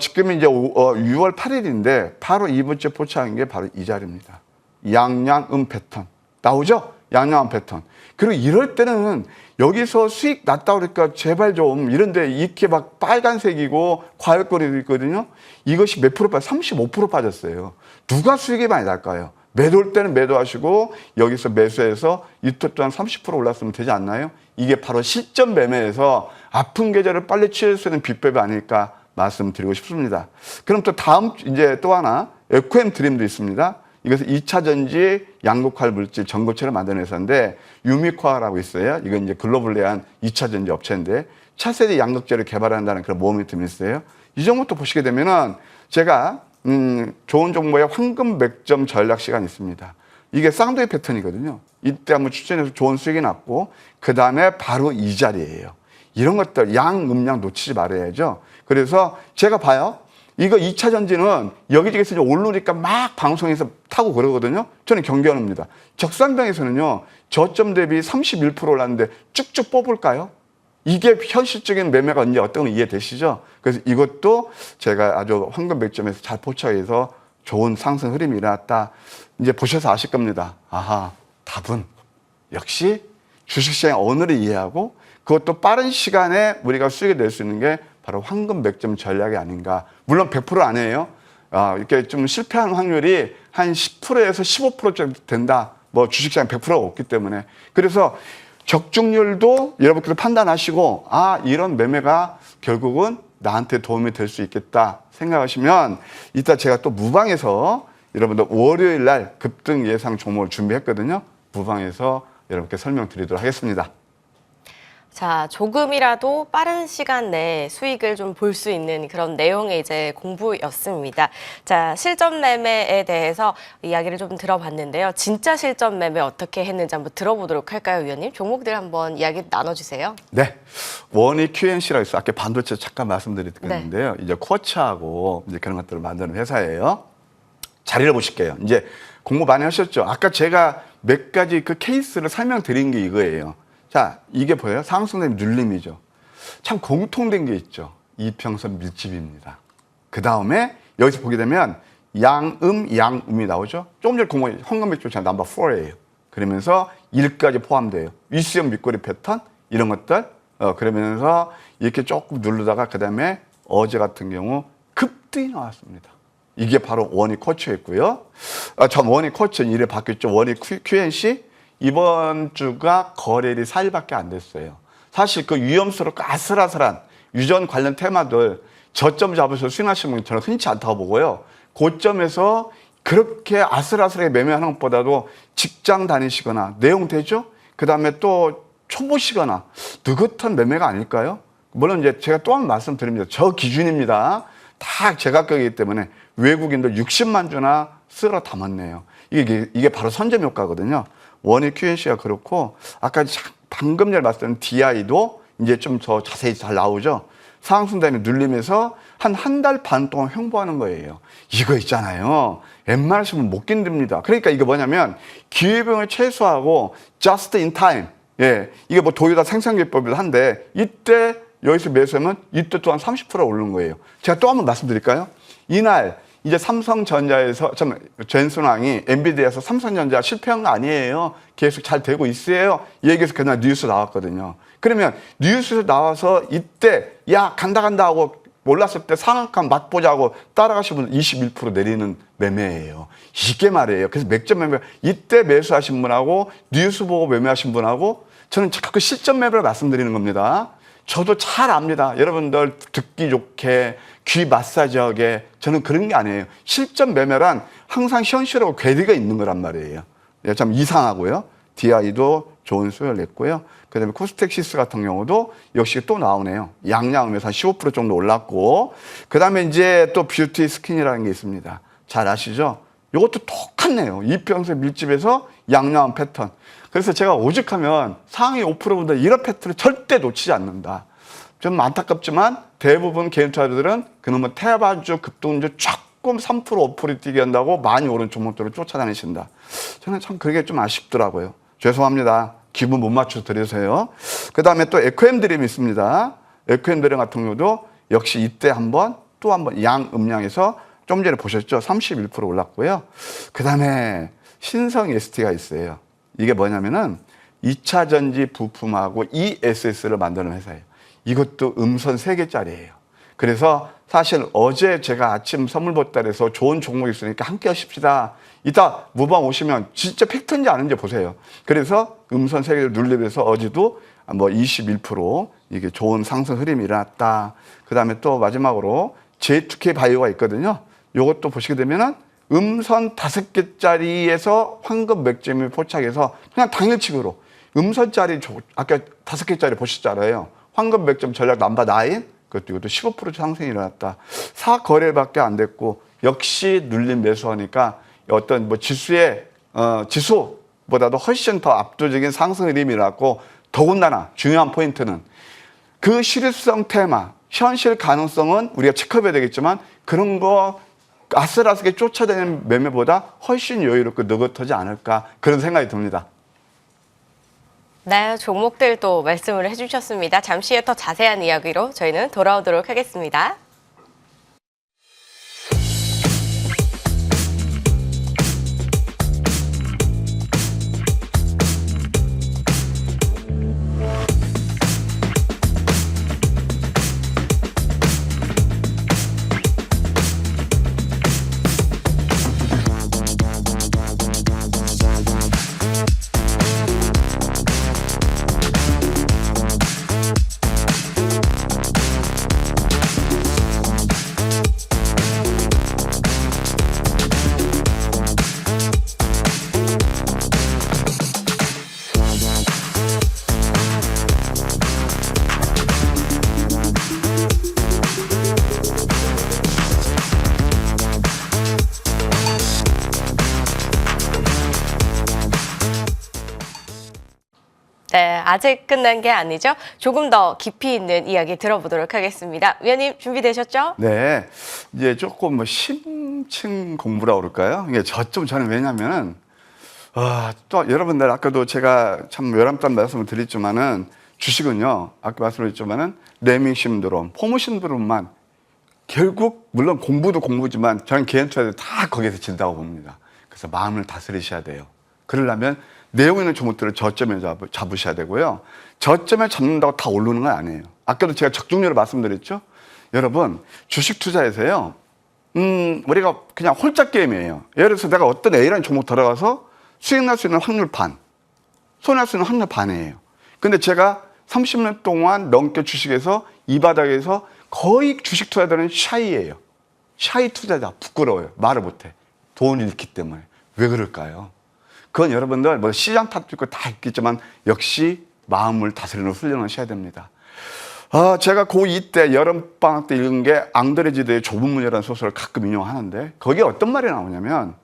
지금 이제 6월 8일인데 바로 이번 주에 포착한 게 바로 이 자리입니다. 양양음 패턴 나오죠? 양양음 패턴. 그리고 이럴 때는 여기서 수익 났다 그러니까 제발 좀 이런데 이렇게 막 빨간색이고 과열거리도 있거든요. 이것이 몇 프로 빠졌어요? 35% 빠졌어요. 누가 수익이 많이 날까요? 매도할 때는 매도하시고 여기서 매수해서 이틀 동안 30% 올랐으면 되지 않나요? 이게 바로 실전 매매에서 아픈 계좌를 빨리 치울 수 있는 비법이 아닐까 말씀드리고 싶습니다. 그럼 또 다음 이제 또 하나 에코엠 드림도 있습니다. 이것은 2차 전지 양극화 물질 전고체를 만드는 회사인데 유미코아라고 있어요. 이건 이제 글로벌 내한 2차 전지 업체인데 차세대 양극재를 개발한다는 그런 모멘텀이 있어요. 이 정도부터 보시게 되면은 제가 좋은 정보의 황금 맥점 전략 시간이 있습니다. 이게 쌍둥이 패턴이거든요. 이때 한번 추천해서 좋은 수익이 났고 그 다음에 바로 이 자리예요. 이런 것들 양, 음량 놓치지 말아야죠. 그래서 제가 봐요. 이거 2차 전지는 여기저기서 이제 오르니까 막 방송에서 타고 그러거든요. 저는 경계합니다. 적산병에서는요. 저점 대비 31% 올랐는데 쭉쭉 뽑을까요? 이게 현실적인 매매가 언제 어떤 건 이해되시죠? 그래서 이것도 제가 아주 황금 맥점에서 잘 포착해서 좋은 상승 흐름이 일어났다. 이제 보셔서 아실 겁니다. 아하, 답은 역시 주식시장 언어를 이해하고 그것도 빠른 시간에 우리가 수익을 낼 수 있는 게 바로 황금 맥점 전략이 아닌가. 물론 100% 아니에요. 이렇게 좀 실패하는 확률이 한 10%에서 15% 정도 된다. 뭐 주식시장 100%가 없기 때문에. 그래서 적중률도 여러분께서 판단하시고 이런 매매가 결국은 나한테 도움이 될 수 있겠다 생각하시면 이따 제가 또 무방에서 여러분들 월요일 날 급등 예상 종목을 준비했거든요. 무방에서 여러분께 설명드리도록 하겠습니다. 자, 조금이라도 빠른 시간 내에 수익을 좀 볼 수 있는 그런 내용의 이제 공부였습니다. 자, 실전 매매에 대해서 이야기를 좀 들어봤는데요. 진짜 실전 매매 어떻게 했는지 한번 들어보도록 할까요, 위원님? 종목들 한번 이야기 나눠주세요. 네. 원이 QNC라고 있어요. 아까 반도체 잠깐 말씀드렸는데요. 이제 쿼츠하고 이제 그런 것들을 만드는 회사예요. 자리를 보실게요. 이제 공부 많이 하셨죠? 아까 제가 몇 가지 그 케이스를 설명드린 게 이거예요. 자, 이게 보여요? 상승된 눌림이죠. 참 공통된 게 있죠. 이평선 밀집입니다. 그 다음에 여기서 보게 되면 양음이 나오죠. 조금 전에 공부 황금맥주 자 넘버 4예요. 그러면서 1까지 포함돼요. 위수형 밑꼬리 패턴 이런 것들 그러면서 이렇게 조금 누르다가 그 다음에 어제 같은 경우 급등이 나왔습니다. 이게 바로 원이 쿼츠였고요. 전 원이 쿼츠 이래 바뀌었죠. 원이 QNC 이번 주가 거래일이 4일밖에 안 됐어요. 사실 그 위험스럽고 아슬아슬한 유전 관련 테마들 저점 잡으셔서 수익하시는 분 저는 흔치 않다고 보고요. 고점에서 그렇게 아슬아슬하게 매매하는 것보다도 직장 다니시거나 내용 되죠? 그 다음에 또 초보시거나 느긋한 매매가 아닐까요? 물론 이제 제가 또 한 번 말씀드립니다. 저 기준입니다. 다 제각각이기 때문에 외국인들 60만 주나 쓸어 담았네요. 이게 바로 선점 효과거든요. 원이 QNC가 그렇고 아까 방금 전에 말씀드린 DI도 이제 좀 더 자세히 잘 나오죠. 상승 다음에 눌리면서 한 달 반 동안 횡보하는 거예요. 이거 있잖아요. 웬만하시면 못 견딥니다. 그러니까 이게 뭐냐면 기회비용을 최소화하고 just in time. 예, 이게 뭐 도요타 생산기법이긴 한데 이때 여기서 매수하면 이때 또한 30% 오르는 거예요. 제가 또 한번 말씀드릴까요? 이날 이제 삼성전자에서 젠슨왕이 엔비디아에서 삼성전자 실패한 거 아니에요. 계속 잘 되고 있어요. 얘기해서 그날 뉴스 나왔거든요. 그러면 뉴스에서 나와서 이때 야 간다 하고 올랐을 때 상한가 맛보자고 따라가신 분 21% 내리는 매매예요. 이게 말이에요. 그래서 맥점 매매 이때 매수하신 분하고 뉴스 보고 매매하신 분하고 저는 자꾸 실전 매매를 말씀드리는 겁니다. 저도 잘 압니다. 여러분들 듣기 좋게 귀 마사지하게 저는 그런 게 아니에요. 실전 매매란 항상 현실하고 괴리가 있는 거란 말이에요. 참 이상하고요. DI도 좋은 수요를 냈고요. 그다음에 코스텍시스 같은 경우도 역시 또 나오네요. 양양음에서 한 15% 정도 올랐고 그다음에 이제 또 뷰티 스킨이라는 게 있습니다. 잘 아시죠? 이것도 똑같네요. 이평선 밀집에서 양양음 패턴. 그래서 제가 오죽하면 상위 5%보다 이런 패턴을 절대 놓치지 않는다. 좀 안타깝지만 대부분 개인 투자자들은 그놈의 태반주 급등주 조금 3% 5% 뛰게 한다고 많이 오른 종목들을 쫓아다니신다. 저는 참 그게 좀 아쉽더라고요. 죄송합니다. 기분 못 맞춰 드리세요. 그 다음에 또 에코엠 드림이 있습니다. 에코엠 드림 같은 경우도 역시 이때 또 한 번 양음량에서 좀 전에 보셨죠? 31% 올랐고요. 그 다음에 신성 ST가 있어요. 이게 뭐냐면은 2차 전지 부품하고 ESS를 만드는 회사예요. 이것도 음선 3개짜리예요. 그래서 사실 어제 제가 아침 선물 보따리에서 좋은 종목이 있으니까 함께 하십시다. 이따 무방 오시면 진짜 팩트인지 아닌지 보세요. 그래서 음선 3개를 눌리면서 어제도 뭐 21% 이게 좋은 상승 흐름이 일어났다. 그 다음에 또 마지막으로 J2K 바이오가 있거든요. 이것도 보시게 되면은 음선 5개짜리에서 황금 맥점이 포착해서 그냥 당일치기로 음선짜리 아까 5개짜리 보셨잖아요. 황금 100점 전략 넘버 9 이것도 15% 상승이 일어났다. 4거래밖에 안 됐고 역시 눌림 매수하니까 어떤 뭐 지수보다도 훨씬 더 압도적인 상승 흐름이 일어났고 더군다나 중요한 포인트는 그 실효성 테마, 현실 가능성은 우리가 체크해야 되겠지만 그런 거 아슬아슬하게 쫓아다니는 매매보다 훨씬 여유롭고 느긋하지 않을까 그런 생각이 듭니다. 네, 종목들도 말씀을 해주셨습니다. 잠시 후에 더 자세한 이야기로 저희는 돌아오도록 하겠습니다. 네, 아직 끝난 게 아니죠. 조금 더 깊이 있는 이야기 들어보도록 하겠습니다. 위원님 준비되셨죠? 네, 이제 조금 뭐 심층 공부라 그럴까요? 이게 저는 왜냐면은 또 여러분들 아까도 제가 참 열람단 말씀을 드렸지만은 주식은요 아까 말씀드렸지만은 레밍 신드롬, 포모 신드롬만 결국 물론 공부도 공부지만 저는 개인 투자들 다 거기에서 진다고 봅니다. 그래서 마음을 다스리셔야 돼요. 그러려면 내용 있는 종목들을 저점에 잡으셔야 되고요. 저점에 잡는다고 다 오르는 건 아니에요. 아까도 제가 적중률을 말씀드렸죠. 여러분 주식 투자에서요. 우리가 그냥 홀짝 게임이에요. 예를 들어서 내가 어떤 A라는 종목 들어가서 수익 날 수 있는 확률 반, 손해날 수 있는 확률 반이에요. 근데 제가 30년 동안 넘게 주식에서 이 바닥에서 거의 주식 투자자들은 샤이예요. 샤이 투자자, 부끄러워요. 말을 못해. 돈을 잃기 때문에. 왜 그럴까요? 그건 여러분들 뭐 시장 탓도 있고 다 있겠지만 역시 마음을 다스리는 훈련을 하셔야 됩니다. 제가 고2 때 여름방학 때 읽은 게 앙드레지드의 좁은 문이라는 소설을 가끔 인용하는데 거기에 어떤 말이 나오냐면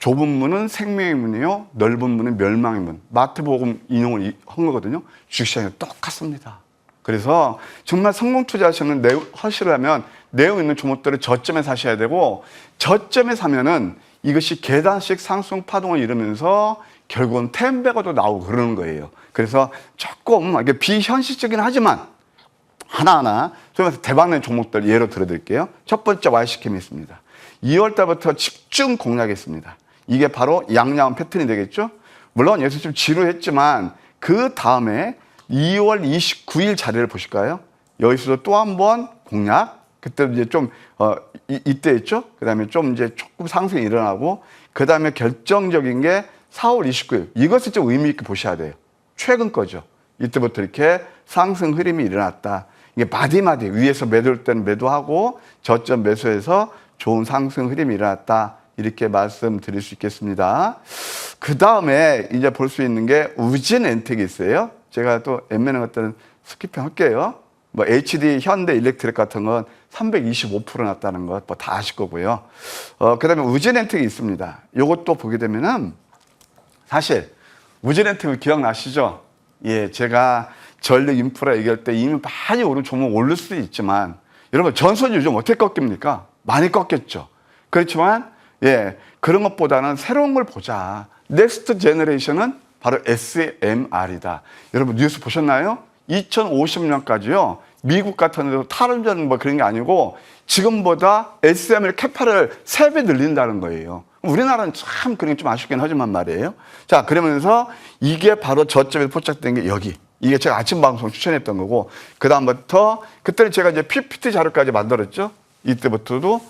좁은 문은 생명의 문이요 넓은 문은 멸망의 문. 마태복음 인용을 한 거거든요. 주식시장이 똑같습니다. 그래서 정말 성공 투자하시는 하시려면 내용 있는 종목들을 저점에 사셔야 되고 저점에 사면은 이것이 계단식 상승 파동을 이루면서 결국은 텐베거도 나오고 그러는 거예요. 그래서 조금 이게 비현실적이긴 하지만 하나하나 소위말해서 대박낸 종목들 예로 들어드릴게요. 첫 번째 YC캠이 있습니다. 2월 달부터 집중 공략했습니다. 이게 바로 양양한 패턴이 되겠죠. 물론 여기서 좀 지루했지만 그 다음에 2월 29일 자리를 보실까요? 여기서도 또 한 번 공략. 그때도 이제 좀 이때 했죠. 그다음에 좀 이제 조금 상승이 일어나고 그다음에 결정적인 게 4월 29일. 이것을 좀 의미 있게 보셔야 돼요. 최근 거죠. 이때부터 이렇게 상승 흐름이 일어났다. 이게 마디마디 위에서 매도할 때는 매도하고 저점 매수해서 좋은 상승 흐름이 일어났다. 이렇게 말씀드릴 수 있겠습니다. 그 다음에 이제 볼 수 있는 게 우진 엔텍이 있어요. 제가 또 웬만한 것들은 스킵핑 할게요. 뭐 HD 현대 일렉트릭 같은 건 325% 났다는 것 뭐 다 아실 거고요. 그 다음에 우진 엔텍이 있습니다. 요것도 보게 되면은 사실 우진 엔텍을 기억나시죠? 예, 제가 전력 인프라 얘기할 때 이미 많이 오른 종목 오를 수도 있지만 여러분 전선이 요즘 어떻게 꺾입니까? 많이 꺾였죠. 그렇지만 예, 그런 것보다는 새로운 걸 보자. 넥스트 제너레이션은 바로 SMR이다. 여러분 뉴스 보셨나요? 2050년까지요. 미국 같은 데도 탈원전 뭐 그런 게 아니고 지금보다 SMR 캐파를 3배 늘린다는 거예요. 우리나라는 참 그런 게 좀 아쉽긴 하지만 말이에요. 자, 그러면서 이게 바로 저점에서 포착된 게 여기. 이게 제가 아침 방송 추천했던 거고 그다음부터 그때는 제가 이제 PPT 자료까지 만들었죠. 이때부터도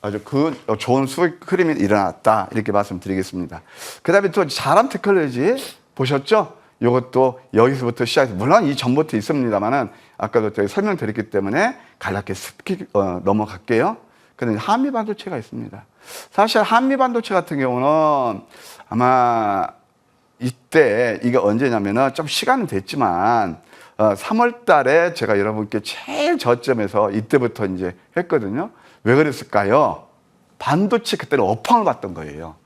아주 그 좋은 수익 흐름이 일어났다. 이렇게 말씀드리겠습니다. 그 다음에 또 자람 테크놀로지 보셨죠? 이것도 여기서부터 시작해서 물론 이 전부터 있습니다만은 아까도 제가 설명드렸기 때문에 간략하게 넘어갈게요. 그런데 한미 반도체가 있습니다. 사실 한미 반도체 같은 경우는 아마 이때 이게 언제냐면은 좀 시간은 됐지만 3월 달에 제가 여러분께 제일 저점에서 이때부터 이제 했거든요. 왜 그랬을까요? 반도체 그때는 업황을 봤던 거예요.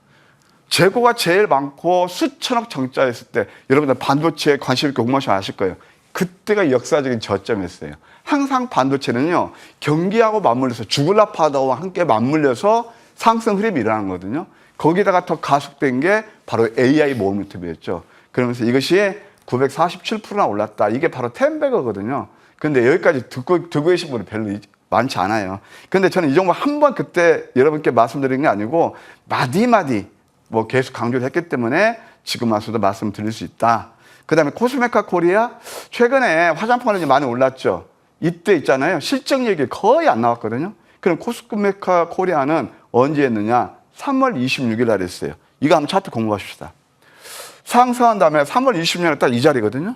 재고가 제일 많고 수천억 정자였을 때 여러분들 반도체에 관심 있게 공부하시면 아실 거예요. 그때가 역사적인 저점이었어요. 항상 반도체는요, 경기하고 맞물려서 주글라 파더와 함께 맞물려서 상승 흐름이 일어나는 거거든요. 거기다가 더 가속된 게 바로 AI 모멘텀이었죠. 그러면서 이것이 947%나 올랐다. 이게 바로 텐베거거든요. 근데 여기까지 듣고 계신 분이 별로 많지 않아요. 근데 저는 이 정도 한 번 그때 여러분께 말씀드린 게 아니고 마디마디 뭐 계속 강조를 했기 때문에 지금 와서도 말씀드릴 수 있다. 그 다음에 코스메카 코리아 최근에 화장품 가격이 많이 올랐죠. 이때 있잖아요. 실적얘기 거의 안 나왔거든요. 그럼 코스메카 코리아는 언제 했느냐? 3월 26일 날 했어요. 이거 한번 차트 공부하십시다. 상승한 다음에 3월 26일에 딱 이 자리거든요.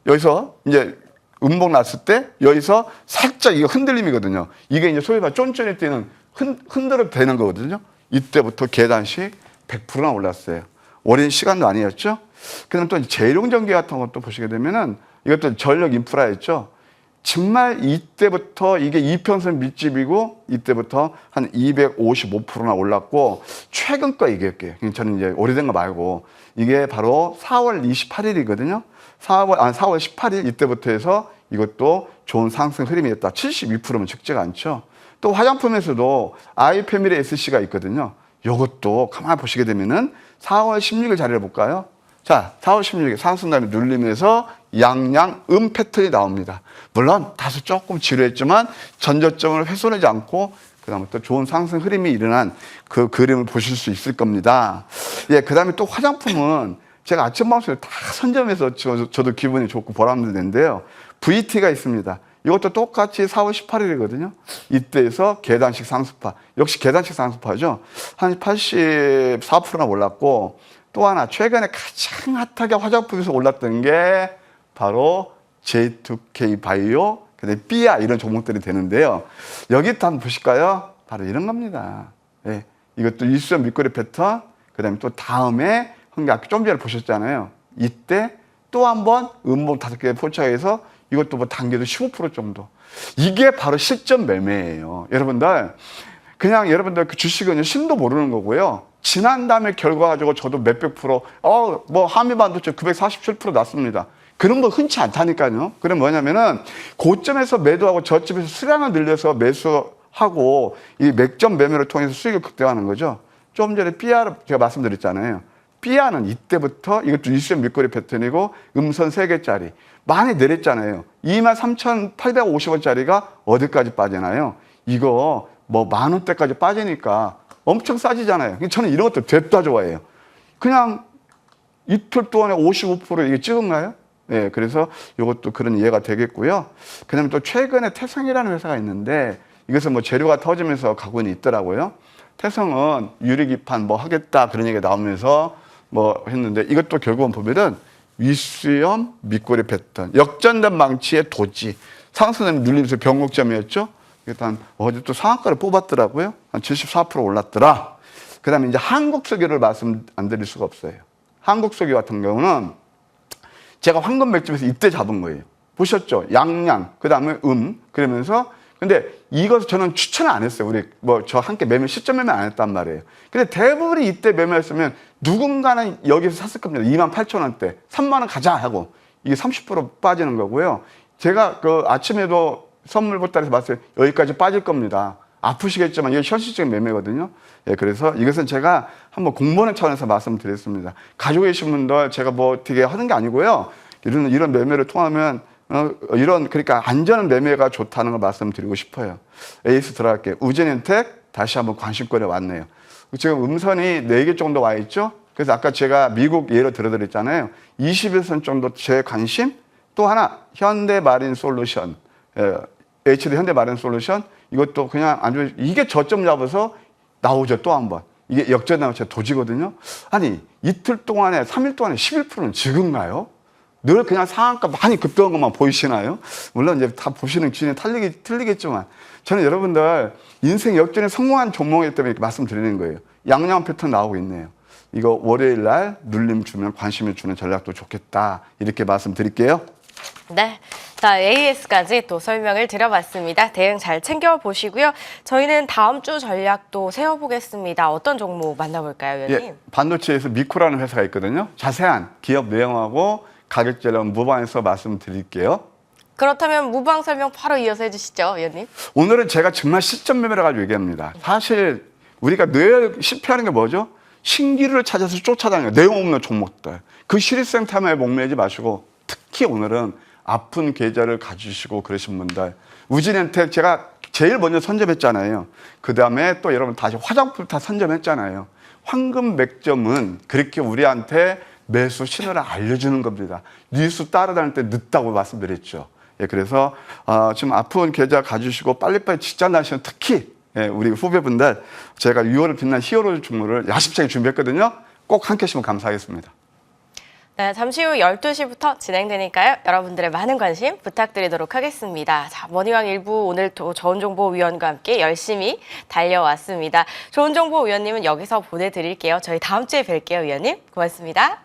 여기서 이제 음봉 났을 때 여기서 살짝 이거 흔들림이거든요. 이게 이제 소위 말해 쫀쫀이 때는 흔들어 되는 거거든요. 이때부터 계단식 100%나 올랐어요. 오랜 시간도 아니었죠. 그다음 또 재룡전기 같은 것도 보시게 되면은 이것도 전력 인프라였죠. 정말 이때부터 이게 이평선 밑집이고 이때부터 한 255%나 올랐고 최근 거 얘기할게요. 저는 이제 오래된 거 말고 이게 바로 4월 28일이거든요. 4월 18일 이때부터 해서 이것도 좋은 상승 흐름이었다. 72%면 적지가 않죠. 또 화장품에서도 아이패밀리 SC가 있거든요. 이것도 가만히 보시게 되면은 4월 16일 자리를 볼까요? 자, 4월 16일 상승 다음에 눌리면서 양양 패턴이 나옵니다. 물론 다소 조금 지루했지만 전저점을 훼손하지 않고 그다음부터 좋은 상승 흐름이 일어난 그 그림을 보실 수 있을 겁니다. 예, 그다음에 또 화장품은 제가 아침 방송에 다 선점해서 저도 기분이 좋고 보람되는데요. VT가 있습니다. 이것도 똑같이 4월 18일이거든요. 이때에서 계단식 상승파. 역시 계단식 상승파죠. 한 84%나 올랐고 또 하나 최근에 가장 핫하게 화장품에서 올랐던 게 바로 J2K 바이오, 그다음에 삐아 이런 종목들이 되는데요. 여기 한번 보실까요? 바로 이런 겁니다. 네. 이것도 일수연 밑거리 패턴, 그다음에 또 다음에 아까 좀 전에 보셨잖아요. 이때 또 한 번 음봉 5개 포착해서 이것도 뭐 단계도 15% 정도. 이게 바로 실전 매매예요. 여러분들 그냥 여러분들 그 주식은 신도 모르는 거고요. 지난 다음에 결과 가지고 저도 몇백 프로, 뭐 한미반도체 947% 났습니다. 그런 거 흔치 않다니까요. 그럼 뭐냐면은 고점에서 매도하고 저점에서 수량을 늘려서 매수하고 이 맥점 매매를 통해서 수익을 극대화하는 거죠. 좀 전에 삐아를 제가 말씀드렸잖아요. 삐아는 이때부터 이것도 일수연 밑거리 패턴이고 음선 3개짜리 많이 내렸잖아요. 23,850원짜리가 어디까지 빠지나요? 이거 뭐 10,000원대까지 빠지니까 엄청 싸지잖아요. 저는 이런 것도 됐다 좋아해요. 그냥 이틀 동안에 55% 이게 찍은가요? 네, 그래서 이것도 그런 이해가 되겠고요. 그 다음에 또 최근에 태성이라는 회사가 있는데 이것은 뭐 재료가 터지면서 가고는 있더라고요. 태성은 유리기판 뭐 하겠다 그런 얘기가 나오면서 뭐 했는데 이것도 결국은 보면은 위수염 밑꼬리 패턴 역전된 망치의 도지 상승은 눌리면서 변곡점이었죠. 일단 어제 또 상한가를 뽑았더라고요. 한 74% 올랐더라. 그 다음에 이제 한국석유를 말씀 안 드릴 수가 없어요. 한국석유 같은 경우는 제가 황금 맥집에서 이때 잡은 거예요. 보셨죠? 양양, 그 다음에 그러면서 근데 이것을 저는 추천을 안 했어요. 우리 뭐 저 함께 매매 시점 매매 안 했단 말이에요. 근데 대부분이 이때 매매했으면 누군가는 여기서 샀을 겁니다. 28,000원대 3만 원 가자 하고 이게 30% 빠지는 거고요. 제가 그 아침에도 선물 보따리에서 봤어요. 여기까지 빠질 겁니다. 아프시겠지만 이게 현실적인 매매거든요. 예, 그래서 이것은 제가 한번 공부하는 차원에서 말씀드렸습니다. 가지고 계신 분들 제가 뭐 어떻게 하는 게 아니고요. 이런 매매를 통하면 그러니까 안전한 매매가 좋다는 걸 말씀드리고 싶어요. 에이스 들어갈게요. 우젠엔텍 다시 한번 관심거리에 왔네요. 지금 음선이 4개 정도 와 있죠. 그래서 아까 제가 미국 예로 들어드렸잖아요. 21선 정도 제 관심. 또 하나 현대마린솔루션, HD 현대마린솔루션 이것도 그냥 아주 이게 저점 잡아서 나오죠. 또 한 번. 이게 역전 나오면 제 도지거든요. 아니 이틀 동안에 3일 동안에 11%는 지금가요? 늘 그냥 상한가 많이 급등한 것만 보이시나요? 물론 이제 다 보시는 기준이 틀리겠지만 저는 여러분들 인생 역전에 성공한 종목이기 때문에 이렇게 말씀드리는 거예요. 양양 패턴 나오고 있네요. 이거 월요일 날 눌림 주면 관심을 주는 전략도 좋겠다. 이렇게 말씀드릴게요. 네. 자, AS까지 또 설명을 드려봤습니다. 대응 잘 챙겨보시고요. 저희는 다음 주 전략도 세워보겠습니다. 어떤 종목 만나볼까요, 위원님? 예, 반도체에서 미코라는 회사가 있거든요. 자세한 기업 내용하고 가격 전략은 무방에서 말씀드릴게요. 그렇다면 무방 설명 바로 이어서 해주시죠, 위원님. 오늘은 제가 정말 시점 매매를 가지고 얘기합니다. 사실 우리가 늘 실패하는 게 뭐죠? 신기루를 찾아서 쫓아다니는 거예요. 내용 없는 종목들. 그 시리생탐에 목매지 마시고 특히 오늘은 아픈 계좌를 가지시고 그러신 분들. 우진엔텍 제가 제일 먼저 선점했잖아요. 그 다음에 또 여러분 다시 화장품 다 선점했잖아요. 황금 맥점은 그렇게 우리한테 매수 신호를 알려주는 겁니다. 뉴스 따라다닐 때 늦다고 말씀드렸죠. 예, 그래서 지금 아픈 계좌 가지시고 빨리빨리 직장 나시는 특히 예, 우리 후배분들 제가 6월을 빛난 히어로 종목을 야심차게 준비했거든요. 꼭 함께 하시면 감사하겠습니다. 네, 잠시 후 12시부터 진행되니까요. 여러분들의 많은 관심 부탁드리도록 하겠습니다. 자, 머니왕 일부 오늘도 좋은정보위원과 함께 열심히 달려왔습니다. 좋은정보위원님은 여기서 보내드릴게요. 저희 다음 주에 뵐게요, 위원님. 고맙습니다.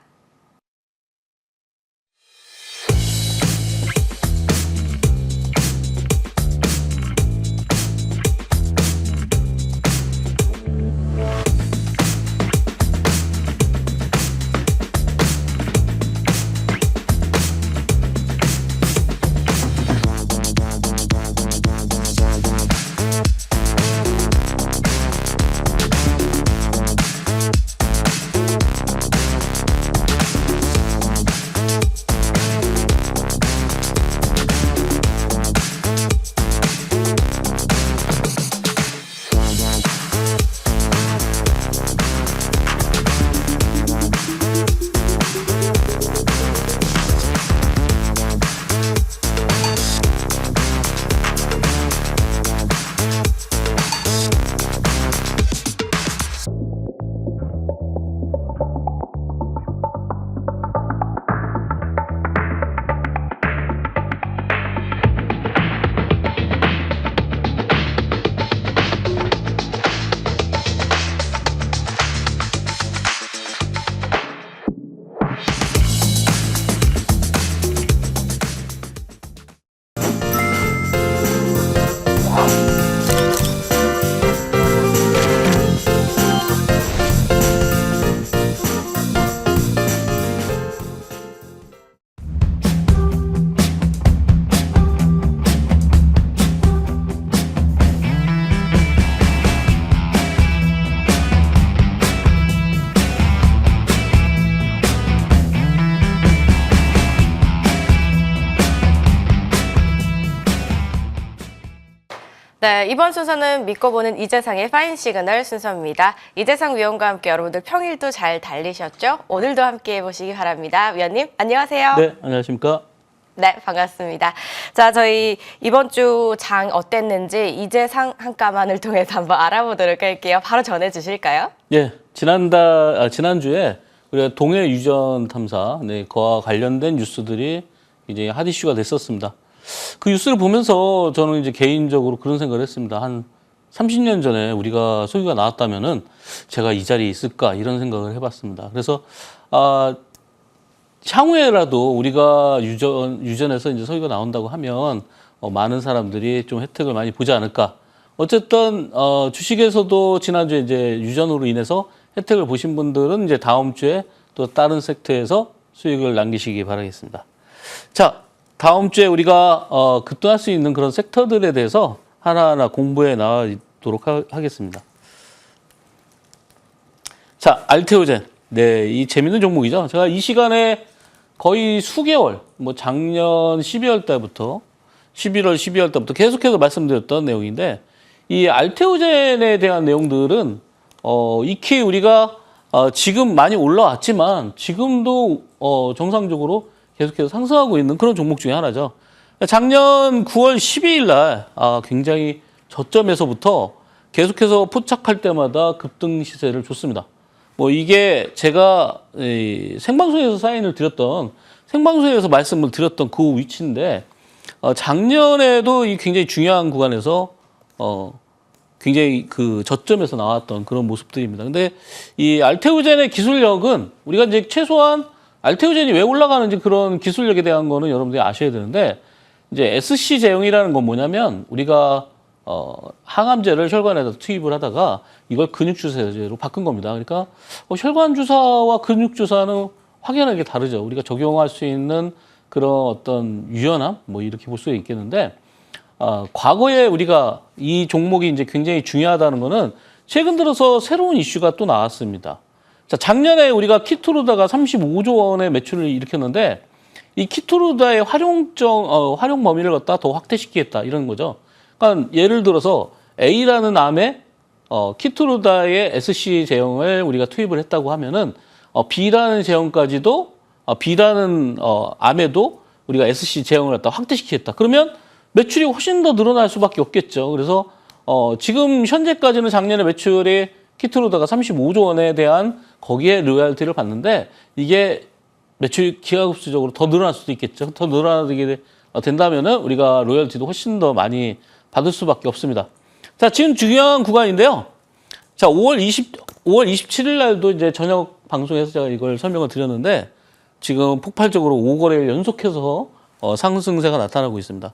네, 이번 순서는 믿고 보는 이재상의 파인 시그널 순서입니다. 이재상 위원과 함께 여러분들 평일도 잘 달리셨죠? 오늘도 함께 해보시기 바랍니다. 위원님, 안녕하세요. 네, 안녕하십니까? 네, 반갑습니다. 자, 저희 이번 주 장 어땠는지 이재상 한가만을 통해서 한번 알아보도록 할게요. 바로 전해주실까요? 예, 지난주에 우리가 동해 유전 탐사, 네, 그와 관련된 뉴스들이 이제 핫 이슈가 됐었습니다. 그 뉴스를 보면서 저는 이제 개인적으로 그런 생각을 했습니다. 한 30년 전에 우리가 소유가 나왔다면은 제가 이 자리에 있을까 이런 생각을 해봤습니다. 그래서 향후에라도 우리가 유전에서 이제 소유가 나온다고 하면 많은 사람들이 좀 혜택을 많이 보지 않을까. 어쨌든 주식에서도 지난주에 이제 유전으로 인해서 혜택을 보신 분들은 이제 다음 주에 또 다른 섹터에서 수익을 남기시기 바라겠습니다. 자, 다음 주에 우리가 급등할 수 있는 그런 섹터들에 대해서 하나하나 공부해 나가도록 하겠습니다. 자, 알테오젠. 네, 이 재밌는 종목이죠. 제가 이 시간에 거의 수개월, 뭐 작년 12월 달부터 11월, 12월 달부터 계속해서 말씀드렸던 내용인데 이 알테오젠에 대한 내용들은 익히 우리가 지금 많이 올라왔지만 지금도 정상적으로 계속해서 상승하고 있는 그런 종목 중에 하나죠. 작년 9월 12일 날 굉장히 저점에서부터 계속해서 포착할 때마다 급등 시세를 줬습니다. 뭐 이게 제가 생방송에서 생방송에서 말씀을 드렸던 그 위치인데 작년에도 이 굉장히 중요한 구간에서 굉장히 그 저점에서 나왔던 그런 모습들입니다. 근데 이 알테오젠의 기술력은 우리가 이제 최소한 알테오젠이 왜 올라가는지 그런 기술력에 대한 거는 여러분들이 아셔야 되는데 이제 SC 제형이라는 건 뭐냐면 우리가 항암제를 혈관에다 투입을 하다가 이걸 근육주사제로 바꾼 겁니다. 그러니까 혈관 주사와 근육 주사는 확연하게 다르죠. 우리가 적용할 수 있는 그런 어떤 유연함 뭐 이렇게 볼 수 있겠는데 과거에 우리가 이 종목이 이제 굉장히 중요하다는 거는 최근 들어서 새로운 이슈가 또 나왔습니다. 자, 작년에 우리가 키토루다가 35조 원의 매출을 일으켰는데 이 키토루다의 활용 범위를 갖다 더 확대시키겠다 이런 거죠. 그러니까 예를 들어서 A라는 암에 키토루다의 SC 제형을 우리가 투입을 했다고 하면은 B라는 제형까지도 B라는 암에도 우리가 SC 제형을 갖다 확대시키겠다. 그러면 매출이 훨씬 더 늘어날 수밖에 없겠죠. 그래서 지금 현재까지는 작년에 매출이 키토루다가 35조 원에 대한 거기에 로열티를 받는데 이게 매출이 기하급수적으로 더 늘어날 수도 있겠죠. 더 늘어나게 된다면은 우리가 로열티도 훨씬 더 많이 받을 수밖에 없습니다. 자, 지금 중요한 구간인데요. 자, 5월 27일 날도 이제 저녁 방송에서 제가 이걸 설명을 드렸는데 지금 폭발적으로 5거래일 연속해서 상승세가 나타나고 있습니다.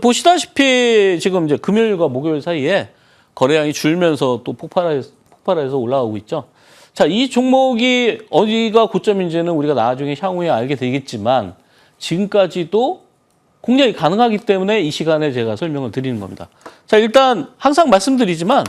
보시다시피 지금 이제 금요일과 목요일 사이에 거래량이 줄면서 또 폭발해서 올라가고 있죠. 자, 이 종목이 어디가 고점인지는 우리가 나중에 향후에 알게 되겠지만 지금까지도 공략이 가능하기 때문에 이 시간에 제가 설명을 드리는 겁니다. 자, 일단 항상 말씀드리지만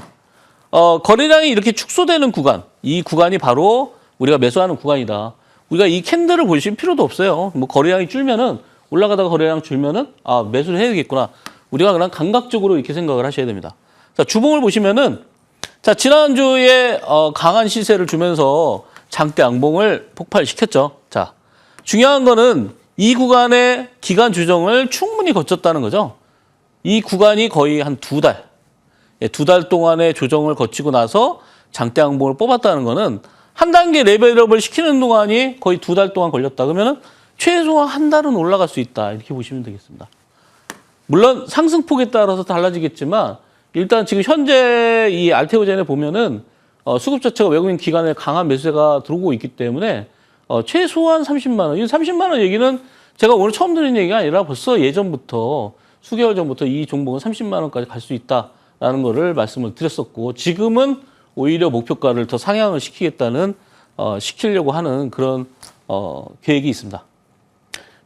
거래량이 이렇게 축소되는 구간, 이 구간이 바로 우리가 매수하는 구간이다. 우리가 이 캔들을 보실 필요도 없어요. 뭐 거래량이 줄면은 올라가다가 거래량 줄면은 매수를 해야 되겠구나. 우리가 그냥 감각적으로 이렇게 생각을 하셔야 됩니다. 자, 주봉을 보시면은 자, 지난주에 강한 시세를 주면서 장대 양봉을 폭발시켰죠. 자, 중요한 거는 이 구간의 기간 조정을 충분히 거쳤다는 거죠. 이 구간이 거의 한 2달, 2달 동안의 조정을 거치고 나서 장대 양봉을 뽑았다는 거는 한 단계 레벨업을 시키는 동안이 거의 2달 동안 걸렸다. 그러면은 최소한 한 달은 올라갈 수 있다. 이렇게 보시면 되겠습니다. 물론 상승폭에 따라서 달라지겠지만 일단 지금 현재 이 알테오젠에 보면은 수급 자체가 외국인 기관에 강한 매수세가 들어오고 있기 때문에 최소한 30만 원. 이 30만 원 얘기는 제가 오늘 처음 드린 얘기가 아니라 벌써 예전부터 수개월 전부터 이 종목은 30만 원까지 갈 수 있다라는 거를 말씀을 드렸었고 지금은 오히려 목표가를 더 상향을 시키려고 하는 그런 계획이 있습니다.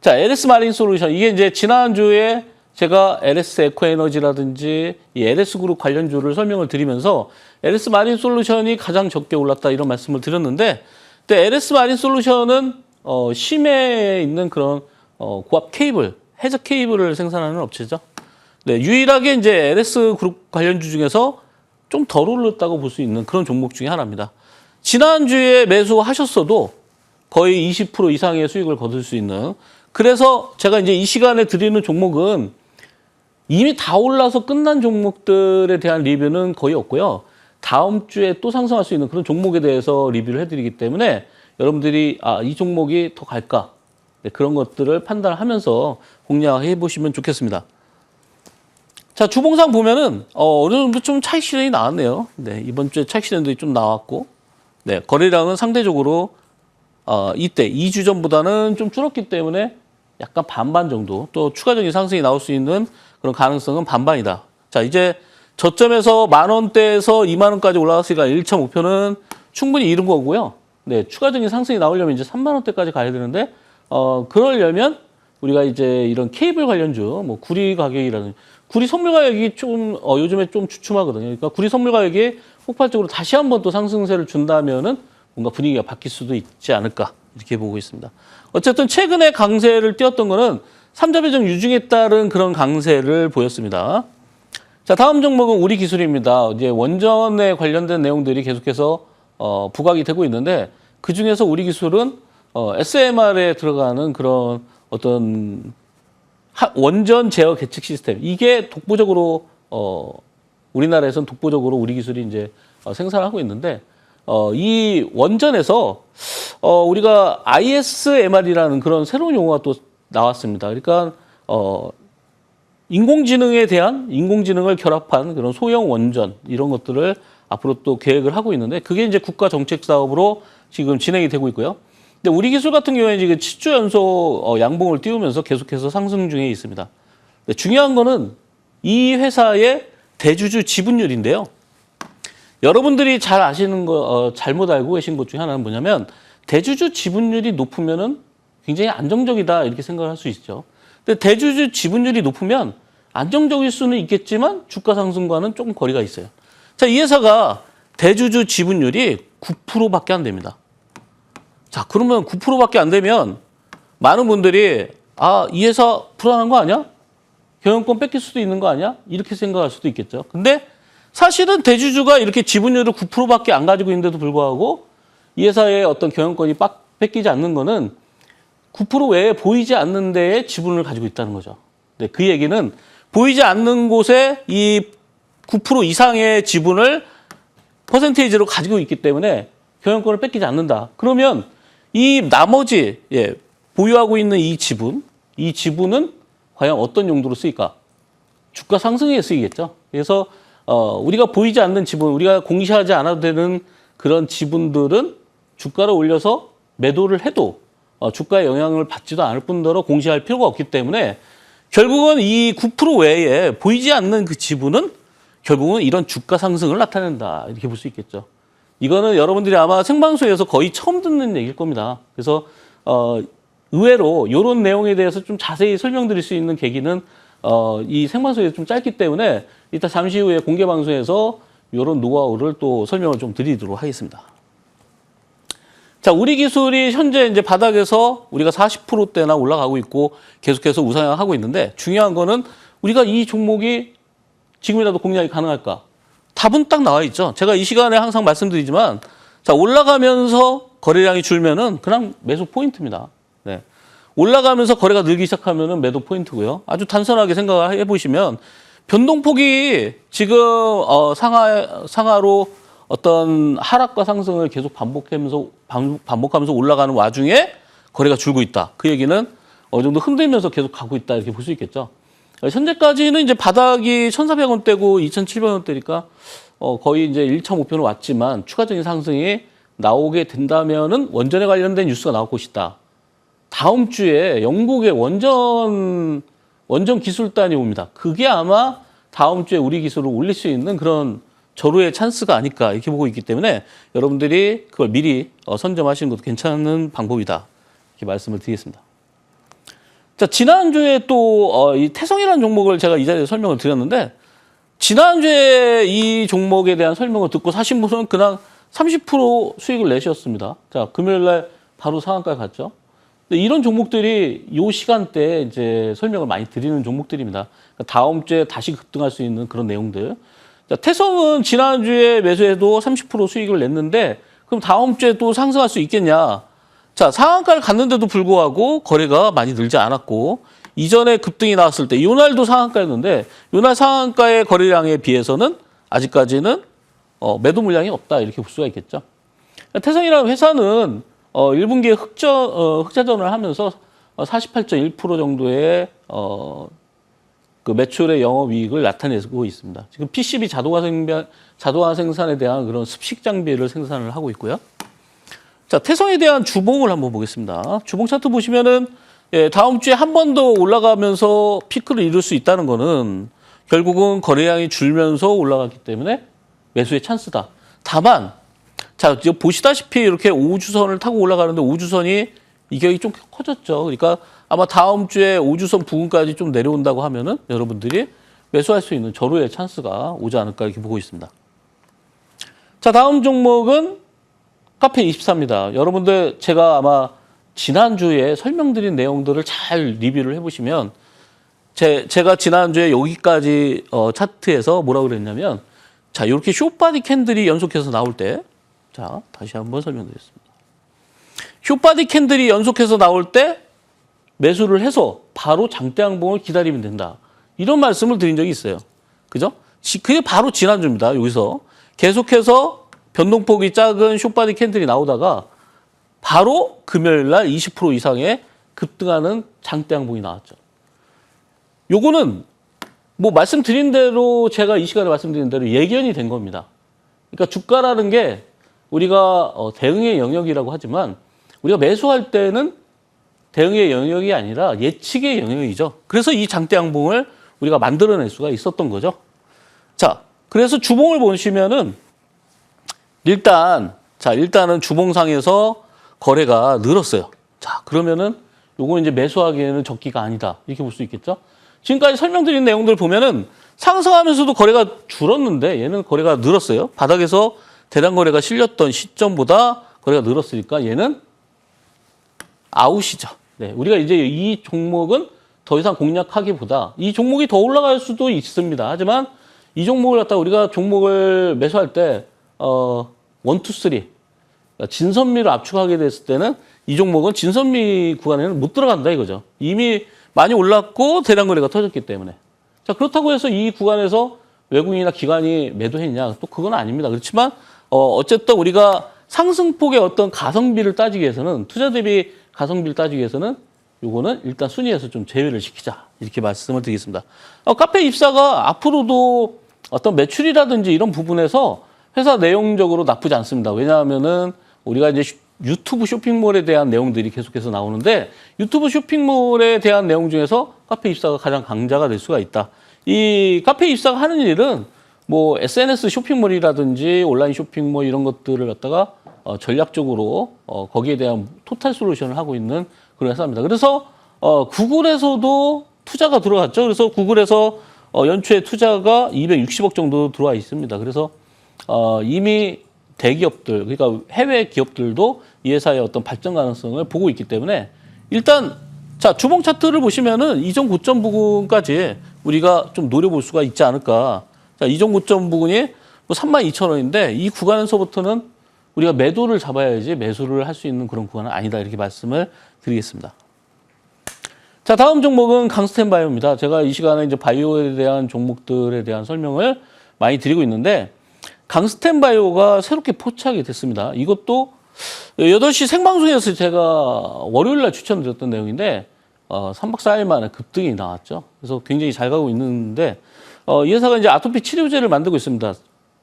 자, LS 마린 솔루션 이게 이제 지난주에 제가 LS 에코에너지라든지 이 LS 그룹 관련주를 설명을 드리면서 LS 마린 솔루션이 가장 적게 올랐다 이런 말씀을 드렸는데 근데 LS 마린 솔루션은 심해에 있는 그런 고압 케이블, 해저 케이블을 생산하는 업체죠. 네, 유일하게 이제 LS 그룹 관련주 중에서 좀 덜 올랐다고 볼 수 있는 그런 종목 중에 하나입니다. 지난주에 매수하셨어도 거의 20% 이상의 수익을 거둘 수 있는 그래서 제가 이제 이 시간에 드리는 종목은 이미 다 올라서 끝난 종목들에 대한 리뷰는 거의 없고요. 다음 주에 또 상승할 수 있는 그런 종목에 대해서 리뷰를 해드리기 때문에 여러분들이 이 종목이 더 갈까? 네, 그런 것들을 판단하면서 공략해 보시면 좋겠습니다. 자, 주봉상 보면은 어느 정도 좀 차익 실현이 나왔네요. 네, 이번 주에 차익 실현도 좀 나왔고, 네, 거래량은 상대적으로 이때 2주 전보다는 좀 줄었기 때문에 약간 반반 정도 또 추가적인 상승이 나올 수 있는 그런 가능성은 반반이다. 자, 이제 저점에서 10,000원대에서 20,000원까지 올라갔으니까 1차 목표는 충분히 이룬 거고요. 네, 추가적인 상승이 나오려면 이제 30,000원대까지 가야 되는데 그러려면 우리가 이제 이런 케이블 관련주, 뭐 구리 가격이라든지 구리 선물 가격이 좀 요즘에 좀 주춤하거든요. 그러니까 구리 선물 가격이 폭발적으로 다시 한번 또 상승세를 준다면은 뭔가 분위기가 바뀔 수도 있지 않을까 이렇게 보고 있습니다. 어쨌든 최근에 강세를 띄웠던 거는 삼자배정 유중에 따른 그런 강세를 보였습니다. 자, 다음 종목은 우리 기술입니다. 이제 원전에 관련된 내용들이 계속해서 부각이 되고 있는데 그 중에서 우리 기술은 SMR에 들어가는 그런 어떤 원전 제어 계측 시스템 이게 독보적으로 우리나라에서는 독보적으로 우리 기술이 이제 생산하고 있는데 이 원전에서 우리가 ISMR이라는 그런 새로운 용어가 또 나왔습니다. 그러니까 인공지능을 결합한 그런 소형 원전 이런 것들을 앞으로 또 계획을 하고 있는데 그게 이제 국가 정책 사업으로 지금 진행이 되고 있고요. 근데 우리 기술 같은 경우에 지금 7주 연속 양봉을 띄우면서 계속해서 상승 중에 있습니다. 근데 중요한 거는 이 회사의 대주주 지분율인데요. 여러분들이 잘 아시는 거, 잘못 알고 계신 것 중에 하나는 뭐냐면 대주주 지분율이 높으면은 굉장히 안정적이다 이렇게 생각을 할 수 있죠. 근데 대주주 지분율이 높으면 안정적일 수는 있겠지만 주가 상승과는 조금 거리가 있어요. 자, 이 회사가 대주주 지분율이 9%밖에 안 됩니다. 자, 그러면 9%밖에 안 되면 많은 분들이 이 회사 불안한 거 아니야? 경영권 뺏길 수도 있는 거 아니야? 이렇게 생각할 수도 있겠죠. 근데 사실은 대주주가 이렇게 지분율을 9%밖에 안 가지고 있는데도 불구하고 이 회사의 어떤 경영권이 뺏기지 않는 거는 9% 외에 보이지 않는 데에 지분을 가지고 있다는 거죠. 네, 그 얘기는 보이지 않는 곳에 이 9% 이상의 지분을 퍼센테이지로 가지고 있기 때문에 경영권을 뺏기지 않는다. 그러면 이 나머지 보유하고 있는 이 지분은 과연 어떤 용도로 쓰일까? 주가 상승에 쓰이겠죠. 그래서 우리가 보이지 않는 지분, 우리가 공시하지 않아도 되는 그런 지분들은 주가를 올려서 매도를 해도 주가의 영향을 받지도 않을 뿐더러 공시할 필요가 없기 때문에 결국은 이 9% 외에 보이지 않는 그 지분은 결국은 이런 주가 상승을 나타낸다. 이렇게 볼 수 있겠죠. 이거는 여러분들이 아마 생방송에서 거의 처음 듣는 얘기일 겁니다. 그래서 의외로 이런 내용에 대해서 좀 자세히 설명드릴 수 있는 계기는 이 생방송이 좀 짧기 때문에 이따 잠시 후에 공개 방송에서 이런 노하우를 또 설명을 좀 드리도록 하겠습니다. 자, 우리 기술이 현재 이제 바닥에서 우리가 40%대나 올라가고 있고 계속해서 우상향하고 있는데 중요한 거는 우리가 이 종목이 지금이라도 공략이 가능할까? 답은 딱 나와 있죠. 제가 이 시간에 항상 말씀드리지만 자, 올라가면서 거래량이 줄면은 그냥 매수 포인트입니다. 네. 올라가면서 거래가 늘기 시작하면은 매도 포인트고요. 아주 단순하게 생각해 보시면 변동폭이 지금 상하로 어떤 하락과 상승을 계속 반복하면서 올라가는 와중에 거래가 줄고 있다. 그 얘기는 어느 정도 흔들면서 계속 가고 있다 이렇게 볼 수 있겠죠. 현재까지는 이제 바닥이 1,400원대고 2,700원대니까 거의 이제 1.5편은 왔지만 추가적인 상승이 나오게 된다면은 원전에 관련된 뉴스가 나올 것이다. 다음 주에 영국의 원전 기술단이 옵니다. 그게 아마 다음 주에 우리 기술을 올릴 수 있는 그런 절호의 찬스가 아닐까 이렇게 보고 있기 때문에 여러분들이 그걸 미리 선점하시는 것도 괜찮은 방법이다. 이렇게 말씀을 드리겠습니다. 자, 지난주에 또 이 태성이라는 종목을 제가 이 자리에서 설명을 드렸는데 지난주에 이 종목에 대한 설명을 듣고 사신 분은 그냥 30% 수익을 내셨습니다. 자, 금요일 날 바로 상한가에 갔죠. 이런 종목들이 이 시간대에 이제 설명을 많이 드리는 종목들입니다. 그러니까 다음 주에 다시 급등할 수 있는 그런 내용들. 자, 태성은 지난주에 매수해도 30% 수익을 냈는데 그럼 다음 주에 또 상승할 수 있겠냐? 자, 상한가를 갔는데도 불구하고 거래가 많이 늘지 않았고 이전에 급등이 나왔을 때 이날도 상한가였는데 이날 상한가의 거래량에 비해서는 아직까지는 매도 물량이 없다 이렇게 볼 수가 있겠죠. 태성이라는 회사는 1분기에 흑자전을 하면서 48.1% 정도의 그 매출의 영업이익을 나타내고 있습니다. 지금 PCB 자동화 생산에 대한 그런 습식 장비를 생산을 하고 있고요. 자, 태성에 대한 주봉을 한번 보겠습니다. 주봉 차트 보시면은 다음 주에 한 번 더 올라가면서 피크를 이룰 수 있다는 거는 결국은 거래량이 줄면서 올라갔기 때문에 매수의 찬스다. 다만 자, 보시다시피 이렇게 5주선을 타고 올라가는데 5주선이 이격이 좀 커졌죠. 그러니까 아마 다음 주에 5주선 부근까지 좀 내려온다고 하면은 여러분들이 매수할 수 있는 절호의 찬스가 오지 않을까 이렇게 보고 있습니다. 자, 다음 종목은 카페24입니다. 여러분들 제가 아마 지난주에 설명드린 내용들을 잘 리뷰를 해보시면 제가 지난주에 여기까지 차트에서 뭐라고 그랬냐면 자, 이렇게 숏바디 캔들이 연속해서 나올 때 자, 다시 한번 설명드리겠습니다. 숏바디 캔들이 연속해서 나올 때 매수를 해서 바로 장대 양봉을 기다리면 된다. 이런 말씀을 드린 적이 있어요. 그죠? 그게 바로 지난주입니다. 여기서 계속해서 변동폭이 작은 숏바디 캔들이 나오다가 바로 금요일 날 20% 이상의 급등하는 장대 양봉이 나왔죠. 요거는 뭐 말씀드린 대로 제가 이 시간에 말씀드린 대로 예견이 된 겁니다. 그러니까 주가라는 게 우리가 대응의 영역이라고 하지만 우리가 매수할 때는 대응의 영역이 아니라 예측의 영역이죠. 그래서 이 장대 양봉을 우리가 만들어낼 수가 있었던 거죠. 자, 그래서 주봉을 보시면은 일단은 주봉상에서 거래가 늘었어요. 자, 그러면은 요거는 이제 매수하기에는 적기가 아니다. 이렇게 볼 수 있겠죠? 지금까지 설명드린 내용들 보면은 상승하면서도 거래가 줄었는데 얘는 거래가 늘었어요. 바닥에서 대량 거래가 실렸던 시점보다 거래가 늘었으니까 얘는 아웃이죠. 네, 우리가 이제 이 종목은 더 이상 공략하기보다 이 종목이 더 올라갈 수도 있습니다. 하지만 이 종목을 갖다가 우리가 종목을 매수할 때 1, 2, 3 진선미로 압축하게 됐을 때는 이 종목은 진선미 구간에는 못 들어간다 이거죠. 이미 많이 올랐고 대량 거래가 터졌기 때문에. 자, 그렇다고 해서 이 구간에서 외국인이나 기관이 매도했냐? 또 그건 아닙니다. 그렇지만 어쨌든 우리가 상승폭의 어떤 가성비를 따지기 위해서는 투자 대비 가성비를 따지기 위해서는 요거는 일단 순위에서 좀 제외를 시키자. 이렇게 말씀을 드리겠습니다. 카페 입사가 앞으로도 어떤 매출이라든지 이런 부분에서 회사 내용적으로 나쁘지 않습니다. 왜냐하면은 우리가 이제 유튜브 쇼핑몰에 대한 내용들이 계속해서 나오는데 유튜브 쇼핑몰에 대한 내용 중에서 카페 입사가 가장 강자가 될 수가 있다. 이 카페 입사가 하는 일은 뭐 SNS 쇼핑몰이라든지 온라인 쇼핑몰 이런 것들을 갖다가 전략적으로 거기에 대한 토탈 솔루션을 하고 있는 그런 회사입니다. 그래서 구글에서도 투자가 들어갔죠. 그래서 구글에서 연초에 투자가 260억 정도 들어와 있습니다. 그래서 이미 대기업들, 그러니까 해외 기업들도 이 회사의 어떤 발전 가능성을 보고 있기 때문에 일단 자, 주봉 차트를 보시면은 이전 고점 부근까지 우리가 좀 노려볼 수가 있지 않을까. 자, 이전 고점 부근이 뭐 32,000원인데 이 구간에서부터는 우리가 매도를 잡아야지 매수를 할 수 있는 그런 구간은 아니다. 이렇게 말씀을 드리겠습니다. 자, 다음 종목은 강스텐 바이오입니다. 제가 이 시간에 이제 바이오에 대한 종목들에 대한 설명을 많이 드리고 있는데 강스텐 바이오가 새롭게 포착이 됐습니다. 이것도 8시 생방송에서 제가 월요일 날 추천드렸던 내용인데 3박 4일 만에 급등이 나왔죠. 그래서 굉장히 잘 가고 있는데 이 회사가 이제 아토피 치료제를 만들고 있습니다.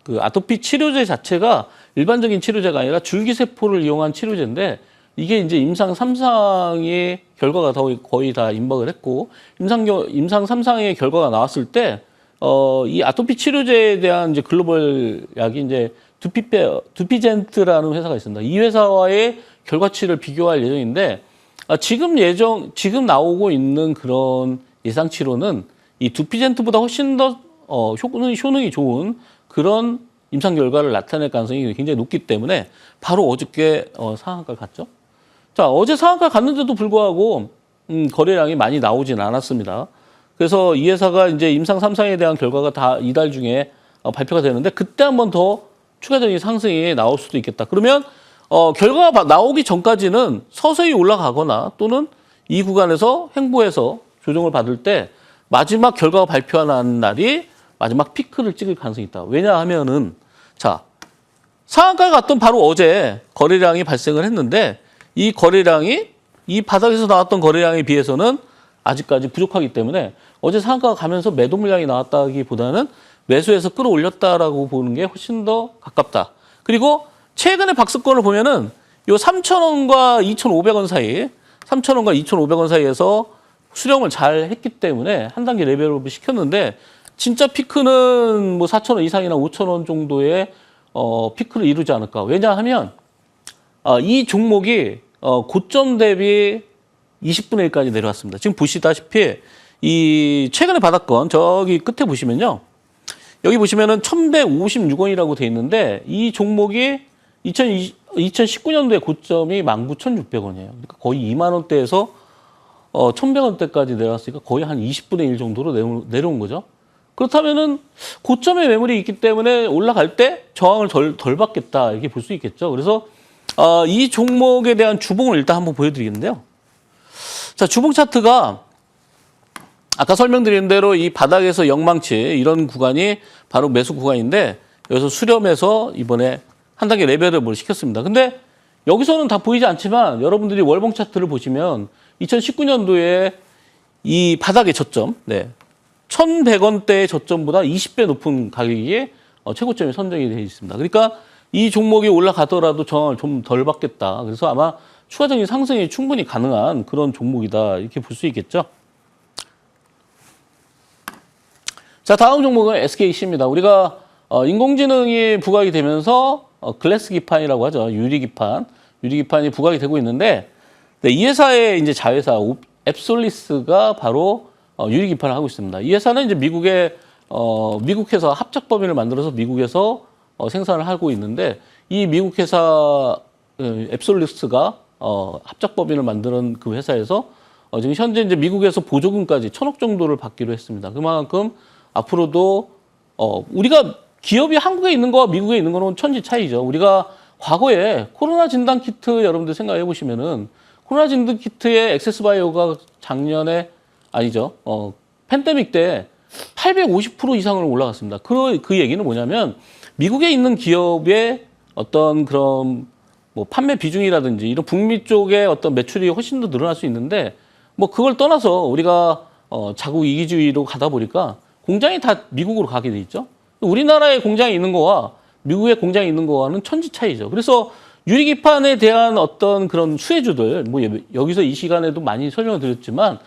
그 아토피 치료제 자체가 일반적인 치료제가 아니라 줄기세포를 이용한 치료제인데 이게 이제 임상 3상의 결과가 거의 다 임박을 했고 임상 3상의 결과가 나왔을 때 이 아토피 치료제에 대한 이제 글로벌 약이 이제 두피젠트라는 회사가 있습니다. 이 회사와의 결과치를 비교할 예정인데 지금 나오고 있는 그런 예상치로는 이 두피젠트보다 훨씬 더 효능이 좋은 그런 임상 결과를 나타낼 가능성이 굉장히 높기 때문에 바로 어저께 상한가를 갔죠. 자, 어제 상한가 갔는데도 불구하고 거래량이 많이 나오진 않았습니다. 그래서 이 회사가 이제 임상 3상에 대한 결과가 다 이달 중에 발표가 되는데 그때 한번 더 추가적인 상승이 나올 수도 있겠다. 그러면 결과가 나오기 전까지는 서서히 올라가거나 또는 이 구간에서 횡보해서 조정을 받을 때 마지막 결과가 발표하는 날이 마지막 피크를 찍을 가능성이 있다. 왜냐하면은 자, 상한가에 갔던 바로 어제 거래량이 발생을 했는데 이 거래량이 이 바닥에서 나왔던 거래량에 비해서는 아직까지 부족하기 때문에 어제 상한가가 가면서 매도 물량이 나왔다기보다는 매수해서 끌어올렸다라고 보는 게 훨씬 더 가깝다. 그리고 최근에 박스권을 보면은 요 3,000원과 2,500원 사이, 3,000원과 2,500원 사이에서 수렴을 잘 했기 때문에 한 단계 레벨업을 시켰는데 진짜 피크는 뭐 4,000원 이상이나 5,000원 정도의 피크를 이루지 않을까. 왜냐하면 이 종목이 고점 대비 20분의 1까지 내려왔습니다. 지금 보시다시피 이 최근에 받았건 저기 끝에 보시면요. 여기 보시면은 1,156원이라고 돼 있는데 이 종목이 2019년도에 고점이 19,600원이에요. 그러니까 거의 2만 원대에서 1,100원대까지 내려왔으니까 거의 한 20분의 1 정도로 내려온 거죠. 그렇다면은 고점에 매물이 있기 때문에 올라갈 때 저항을 덜 받겠다 이렇게 볼 수 있겠죠. 그래서 이 종목에 대한 주봉을 일단 한번 보여드리겠는데요. 자, 주봉 차트가 아까 설명드린 대로 이 바닥에서 영망치 이런 구간이 바로 매수 구간인데 여기서 수렴해서 이번에 한 단계 레벨업을 시켰습니다. 근데 여기서는 다 보이지 않지만 여러분들이 월봉 차트를 보시면 2019년도에 이 바닥의 저점, 1,100원대의 저점보다 20배 높은 가격이 최고점이 선정이 되어 있습니다. 그러니까 이 종목이 올라가더라도 저항을 좀 덜 받겠다. 그래서 아마 추가적인 상승이 충분히 가능한 그런 종목이다 이렇게 볼 수 있겠죠. 자, 다음 종목은 SKC입니다. 우리가 인공지능이 부각이 되면서 글래스 기판이라고 하죠. 유리기판이 부각이 되고 있는데, 네, 이 회사의 이제 자회사 앱솔리스가 바로 유리기판을 하고 있습니다. 이 회사는 이제 미국에서 합작법인을 만들어서 미국에서 생산을 하고 있는데, 이 미국 회사 앱솔리스가 합작법인을 만드는 그 회사에서 지금 현재 이제 미국에서 보조금까지 1,000억 정도를 받기로 했습니다. 그만큼 앞으로도 우리가 기업이 한국에 있는 거와 미국에 있는 거는 천지 차이죠. 우리가 과거에 코로나 진단 키트 여러분들 생각해 보시면은 코로나 진단 키트의 액세스바이오가 작년에 아니죠. 팬데믹 때 850% 이상으로 올라갔습니다. 그 얘기는 뭐냐면 미국에 있는 기업의 어떤 그런 뭐 판매 비중이라든지 이런 북미 쪽의 어떤 매출이 훨씬 더 늘어날 수 있는데 뭐 그걸 떠나서 우리가 자국 이기주의로 가다 보니까 공장이 다 미국으로 가게 돼 있죠. 우리나라에 공장이 있는 거와 미국에 공장이 있는 거와는 천지 차이죠. 그래서 유리기판에 대한 어떤 그런 수혜주들, 뭐 여기서 이 시간에도 많이 설명을 드렸지만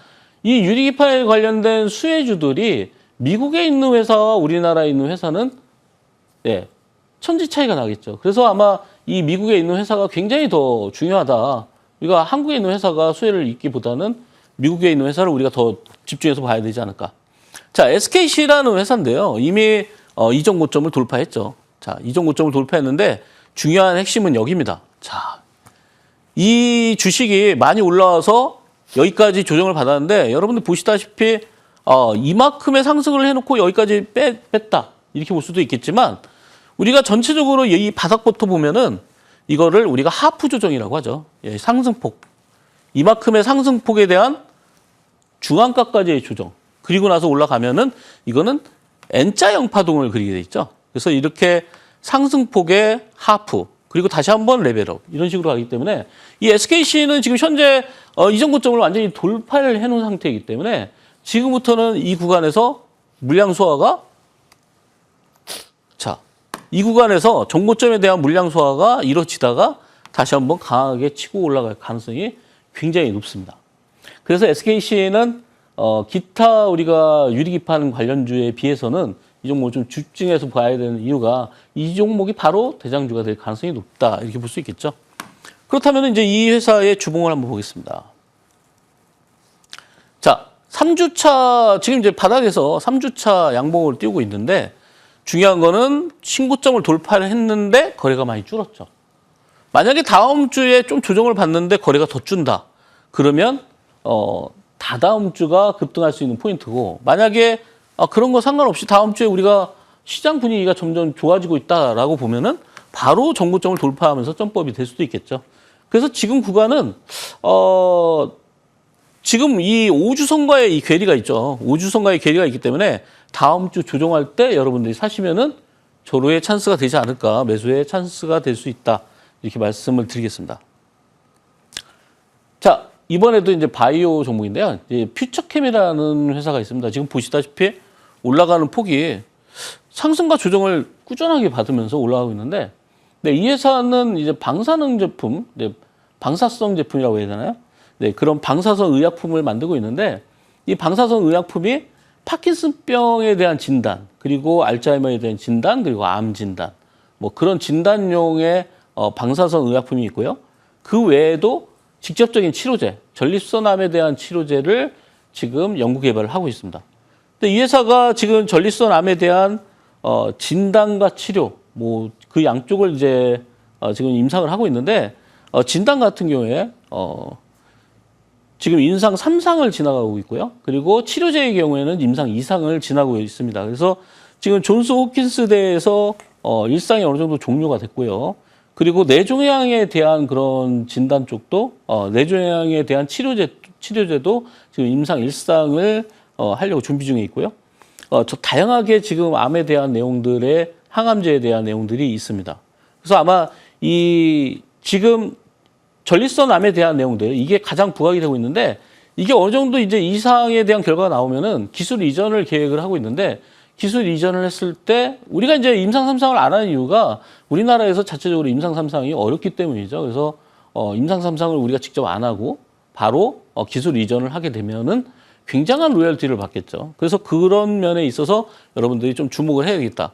이 유리기판에 관련된 수혜주들이 미국에 있는 회사와 우리나라에 있는 회사는 네, 천지 차이가 나겠죠. 그래서 아마 이 미국에 있는 회사가 굉장히 더 중요하다. 우리가 한국에 있는 회사가 수혜를 입기보다는 미국에 있는 회사를 우리가 더 집중해서 봐야 되지 않을까. 자, SKC라는 회사인데요. 이미 이전 고점을 돌파했죠. 자, 이전 고점을 돌파했는데 중요한 핵심은 여기입니다. 자, 이 주식이 많이 올라와서 여기까지 조정을 받았는데 여러분들 보시다시피 이만큼의 상승을 해놓고 여기까지 뺐다. 이렇게 볼 수도 있겠지만 우리가 전체적으로 이 바닥부터 보면은 이거를 우리가 하프 조정이라고 하죠. 예, 상승폭. 이만큼의 상승폭에 대한 중앙가까지의 조정. 그리고 나서 올라가면은 이거는 N자형 파동을 그리게 돼 있죠. 그래서 이렇게 상승폭의 하프 그리고 다시 한번 레벨업 이런 식으로 가기 때문에 이 SKC는 지금 현재 이전 고점을 완전히 돌파를 해놓은 상태이기 때문에 지금부터는 이 구간에서 물량 소화가 이 구간에서 정고점에 대한 물량 소화가 이루어지다가 다시 한번 강하게 치고 올라갈 가능성이 굉장히 높습니다. 그래서 SKC는 기타 우리가 유리기판 관련주에 비해서는 이 종목을 좀 집중해서 봐야 되는 이유가 이 종목이 바로 대장주가 될 가능성이 높다 이렇게 볼 수 있겠죠. 그렇다면 이제 이 회사의 주봉을 한번 보겠습니다. 자, 3주차 지금 이제 바닥에서 3주차 양봉을 띄우고 있는데 중요한 거는 신고점을 돌파를 했는데 거래가 많이 줄었죠. 만약에 다음 주에 좀 조정을 받는데 거래가 더 준다. 그러면 다다음 주가 급등할 수 있는 포인트고 만약에 그런 거 상관없이 다음 주에 우리가 시장 분위기가 점점 좋아지고 있다라고 보면은 바로 정고점을 돌파하면서 점법이 될 수도 있겠죠. 그래서 지금 구간은 지금 이 5주선과의 이 괴리가 있죠. 5주선과의 괴리가 있기 때문에 다음 주 조정할 때 여러분들이 사시면은 조로의 찬스가 되지 않을까, 매수의 찬스가 될 수 있다. 이렇게 말씀을 드리겠습니다. 자, 이번에도 이제 바이오 종목인데요. 이제 퓨처캠이라는 회사가 있습니다. 지금 보시다시피 올라가는 폭이 상승과 조정을 꾸준하게 받으면서 올라가고 있는데, 네, 이 회사는 이제 방사능 제품, 네, 방사성 제품이라고 해야 되나요? 네, 그런 방사성 의약품을 만들고 있는데, 이 방사성 의약품이 파킨슨병에 대한 진단, 그리고 알츠하이머에 대한 진단, 그리고 암 진단, 뭐 그런 진단용의 방사성 의약품이 있고요. 그 외에도 직접적인 치료제, 전립선암에 대한 치료제를 지금 연구 개발을 하고 있습니다. 근데 이 회사가 지금 전립선암에 대한 진단과 치료, 뭐 그 양쪽을 이제 지금 임상을 하고 있는데 진단 같은 경우에 지금 임상 3상을 지나가고 있고요. 그리고 치료제의 경우에는 임상 2상을 지나고 있습니다. 그래서 지금 존스 홉킨스대에서 1상이 어느 정도 종료가 됐고요. 그리고 뇌종양에 대한 그런 진단 쪽도 뇌종양에 대한 치료제도 지금 임상 1상을 하려고 준비 중에 있고요. 다양하게 지금 암에 대한 내용들의 항암제에 대한 내용들이 있습니다. 그래서 아마 지금 전립선암에 대한 내용들 이게 가장 부각이 되고 있는데 이게 어느 정도 이제 이상에 대한 결과가 나오면은 기술 이전을 계획을 하고 있는데 기술 이전을 했을 때 우리가 이제 임상 3상을 안 하는 이유가 우리나라에서 자체적으로 임상 3상이 어렵기 때문이죠. 그래서 임상 3상을 우리가 직접 안 하고 바로 기술 이전을 하게 되면은 굉장한 로열티를 받겠죠. 그래서 그런 면에 있어서 여러분들이 좀 주목을 해야겠다.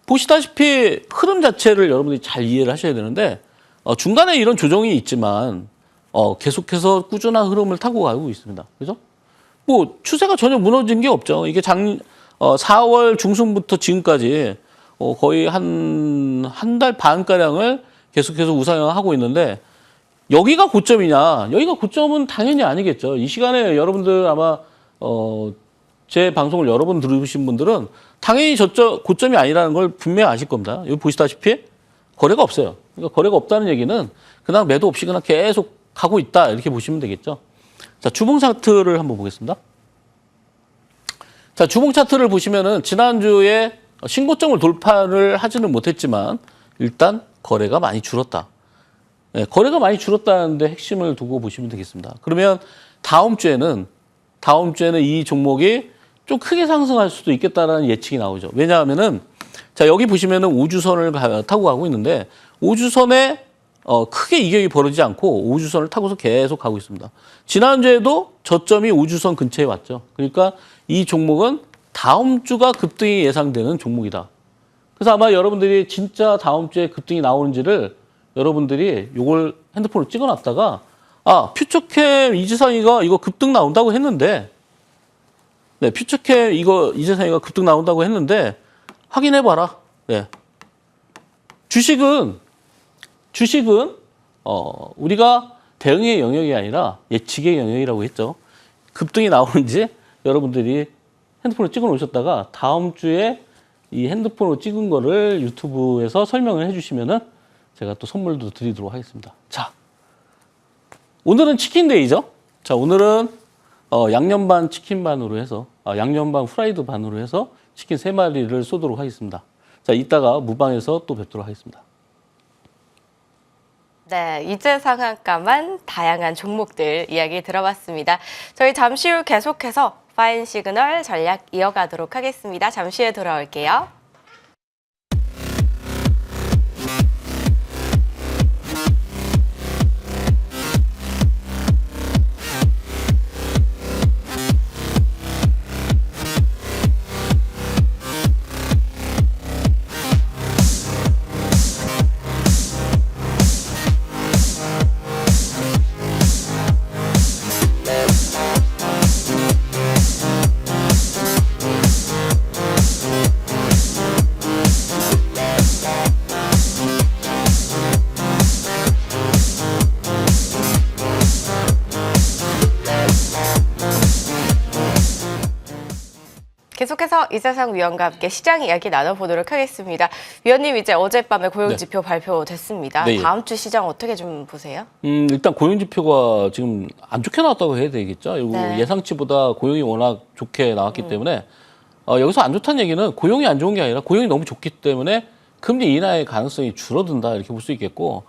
보시다시피 흐름 자체를 여러분들이 잘 이해를 하셔야 되는데 중간에 이런 조정이 있지만 계속해서 꾸준한 흐름을 타고 가고 있습니다. 그죠? 뭐 추세가 전혀 무너진 게 없죠. 이게 4월 중순부터 지금까지 거의 한 달 반가량을 계속해서 우상향하고 있는데 여기가 고점이냐? 여기가 고점은 당연히 아니겠죠. 이 시간에 여러분들 아마 제 방송을 여러 번 들으신 분들은 당연히 고점이 아니라는 걸 분명히 아실 겁니다. 여기 보시다시피 거래가 없어요. 그러니까 거래가 없다는 얘기는 그냥 매도 없이 그냥 계속 가고 있다 이렇게 보시면 되겠죠. 자, 주봉 차트를 한번 보겠습니다. 자, 주봉 차트를 보시면은 지난주에 신고점을 돌파를 하지는 못했지만 일단 거래가 많이 줄었다. 네, 거래가 많이 줄었다는데 핵심을 두고 보시면 되겠습니다. 그러면 다음 주에는 이 종목이 좀 크게 상승할 수도 있겠다라는 예측이 나오죠. 왜냐하면은 자, 여기 보시면은 5주선을 타고 가고 있는데 5주선에 크게 이격이 벌어지지 않고 5주선을 타고서 계속 가고 있습니다. 지난주에도 저점이 5주선 근처에 왔죠. 그러니까 이 종목은 다음 주가 급등이 예상되는 종목이다. 그래서 아마 여러분들이 진짜 다음 주에 급등이 나오는지를 여러분들이 이걸 핸드폰으로 찍어놨다가 퓨처캠 이재상이가 이거 급등 나온다고 했는데 네, 퓨처캠 이거 이재상이가 급등 나온다고 했는데 확인해봐라. 네. 주식은 우리가 대응의 영역이 아니라 예측의 영역이라고 했죠. 급등이 나오는지 여러분들이 핸드폰으로 찍어 놓으셨다가 다음 주에 이 핸드폰으로 찍은 거를 유튜브에서 설명을 해주시면은 제가 또 선물도 드리도록 하겠습니다. 자, 오늘은 치킨데이죠. 자, 오늘은 양념 반 치킨 반으로 해서 양념 반 프라이드 반으로 해서 치킨 3마리를 쏘도록 하겠습니다. 자, 이따가 무방에서 또 뵙도록 하겠습니다. 네, 이제 상한가만 다양한 종목들 이야기 들어봤습니다. 저희 잠시 후 계속해서 파인 시그널 전략 이어가도록 하겠습니다. 잠시 후에 돌아올게요. 계속해서 이재상 위원과 함께 시장 이야기 나눠보도록 하겠습니다. 위원님, 이제 어젯밤에 고용지표 발표됐습니다. 네. 다음 주 시장 어떻게 좀 보세요? 일단 고용지표가 지금 안 좋게 나왔다고 해야 되겠죠. 네. 예상치보다 고용이 워낙 좋게 나왔기 때문에 여기서 안 좋다는 얘기는 고용이 안 좋은 게 아니라 고용이 너무 좋기 때문에 금리 인하의 가능성이 줄어든다 이렇게 볼 수 있겠고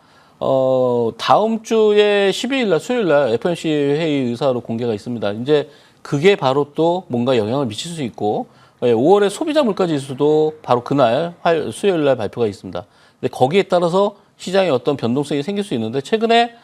다음 주에 12일 날 수요일 날 FOMC 회의 의사로 공개가 있습니다. 이제 그게 바로 또 뭔가 영향을 미칠 수 있고 5월에 소비자 물가 지수도 바로 그날 수요일 날 발표가 있습니다. 근데 거기에 따라서 시장에 어떤 변동성이 생길 수 있는데 최근에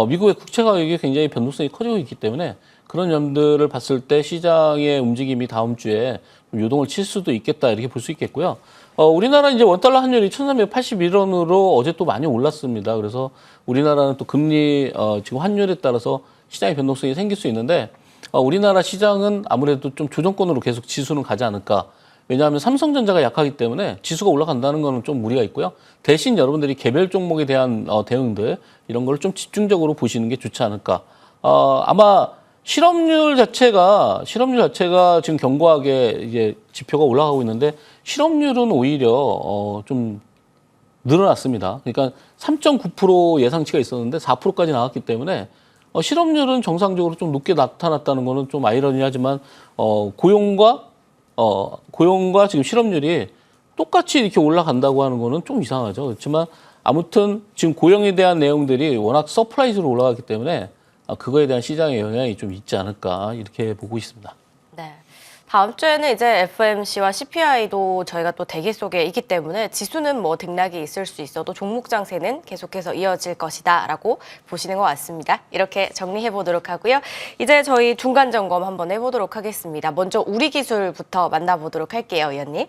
미국의 국채 가격이 굉장히 변동성이 커지고 있기 때문에 그런 점들을 봤을 때 시장의 움직임이 다음 주에 요동을 칠 수도 있겠다 이렇게 볼 수 있겠고요. 우리나라 이제 원달러 환율이 1,381원으로 어제 또 많이 올랐습니다. 그래서 우리나라는 또 금리 지금 환율에 따라서 시장의 변동성이 생길 수 있는데 우리나라 시장은 아무래도 좀 조정권으로 계속 지수는 가지 않을까. 왜냐하면 삼성전자가 약하기 때문에 지수가 올라간다는 거는 좀 무리가 있고요. 대신 여러분들이 개별 종목에 대한 대응들 이런 걸 좀 집중적으로 보시는 게 좋지 않을까. 아마 실업률 자체가 지금 견고하게 이제 지표가 올라가고 있는데 실업률은 오히려 좀 늘어났습니다. 그러니까 3.9% 예상치가 있었는데 4%까지 나왔기 때문에 실업률은 정상적으로 좀 높게 나타났다는 거는 좀 아이러니하지만 고용과 지금 실업률이 똑같이 이렇게 올라간다고 하는 거는 좀 이상하죠. 그렇지만 아무튼 지금 고용에 대한 내용들이 워낙 서프라이즈로 올라가기 때문에 그거에 대한 시장의 영향이 좀 있지 않을까 이렇게 보고 있습니다. 네. 다음 주에는 이제 FOMC와 CPI도 저희가 또 대기 속에 있기 때문에 지수는 뭐 등락이 있을 수 있어도 종목 장세는 계속해서 이어질 것이다라고 보시는 것 같습니다. 이렇게 정리해 보도록 하고요. 이제 저희 중간 점검 한번 해보도록 하겠습니다. 먼저 우리 기술부터 만나보도록 할게요, 의원님.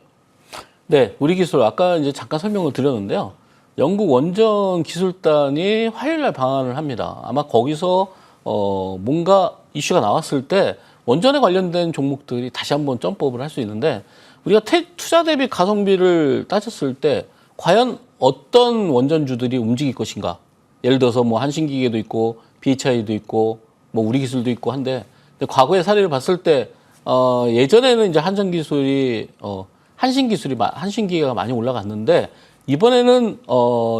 네, 우리 기술 아까 이제 잠깐 설명을 드렸는데요. 영국 원전 기술단이 화요일 날 방한을 합니다. 아마 거기서 뭔가 이슈가 나왔을 때 원전에 관련된 종목들이 다시 한번 점프업을 할 수 있는데 우리가 투자 대비 가성비를 따졌을 때 과연 어떤 원전주들이 움직일 것인가? 예를 들어서 뭐 한신기계도 있고 BHI도 있고 뭐 우리 기술도 있고 한데 근데 과거의 사례를 봤을 때 예전에는 이제 한신기계가 많이 올라갔는데 이번에는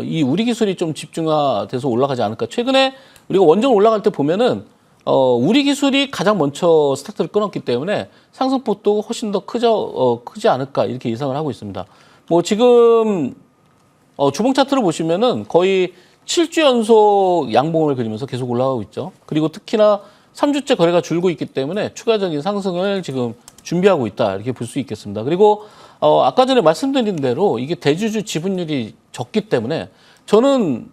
이 우리 기술이 좀 집중화돼서 올라가지 않을까. 최근에 우리가 원전 올라갈 때 보면은 우리 기술이 가장 먼저 스타트를 끊었기 때문에 상승폭도 훨씬 더 크지 않을까 이렇게 예상을 하고 있습니다. 뭐 지금 주봉 차트를 보시면은 거의 7주 연속 양봉을 그리면서 계속 올라가고 있죠. 그리고 특히나 3주째 거래가 줄고 있기 때문에 추가적인 상승을 지금 준비하고 있다 이렇게 볼 수 있겠습니다. 그리고 아까 전에 말씀드린 대로 이게 대주주 지분율이 적기 때문에 저는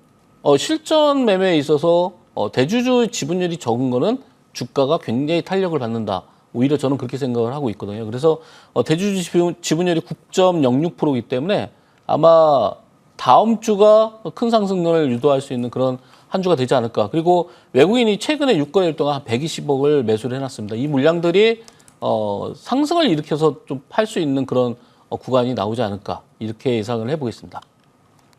실전 매매에 있어서 대주주 지분율이 적은 거는 주가가 굉장히 탄력을 받는다. 오히려 저는 그렇게 생각을 하고 있거든요. 그래서 대주주 지분율이 9.06%이기 때문에 아마 다음 주가 큰 상승률을 유도할 수 있는 그런 한 주가 되지 않을까. 그리고 외국인이 최근에 6거래일 동안 한 120억을 매수를 해놨습니다. 이 물량들이 상승을 일으켜서 좀 팔 수 있는 그런 구간이 나오지 않을까. 이렇게 예상을 해보겠습니다.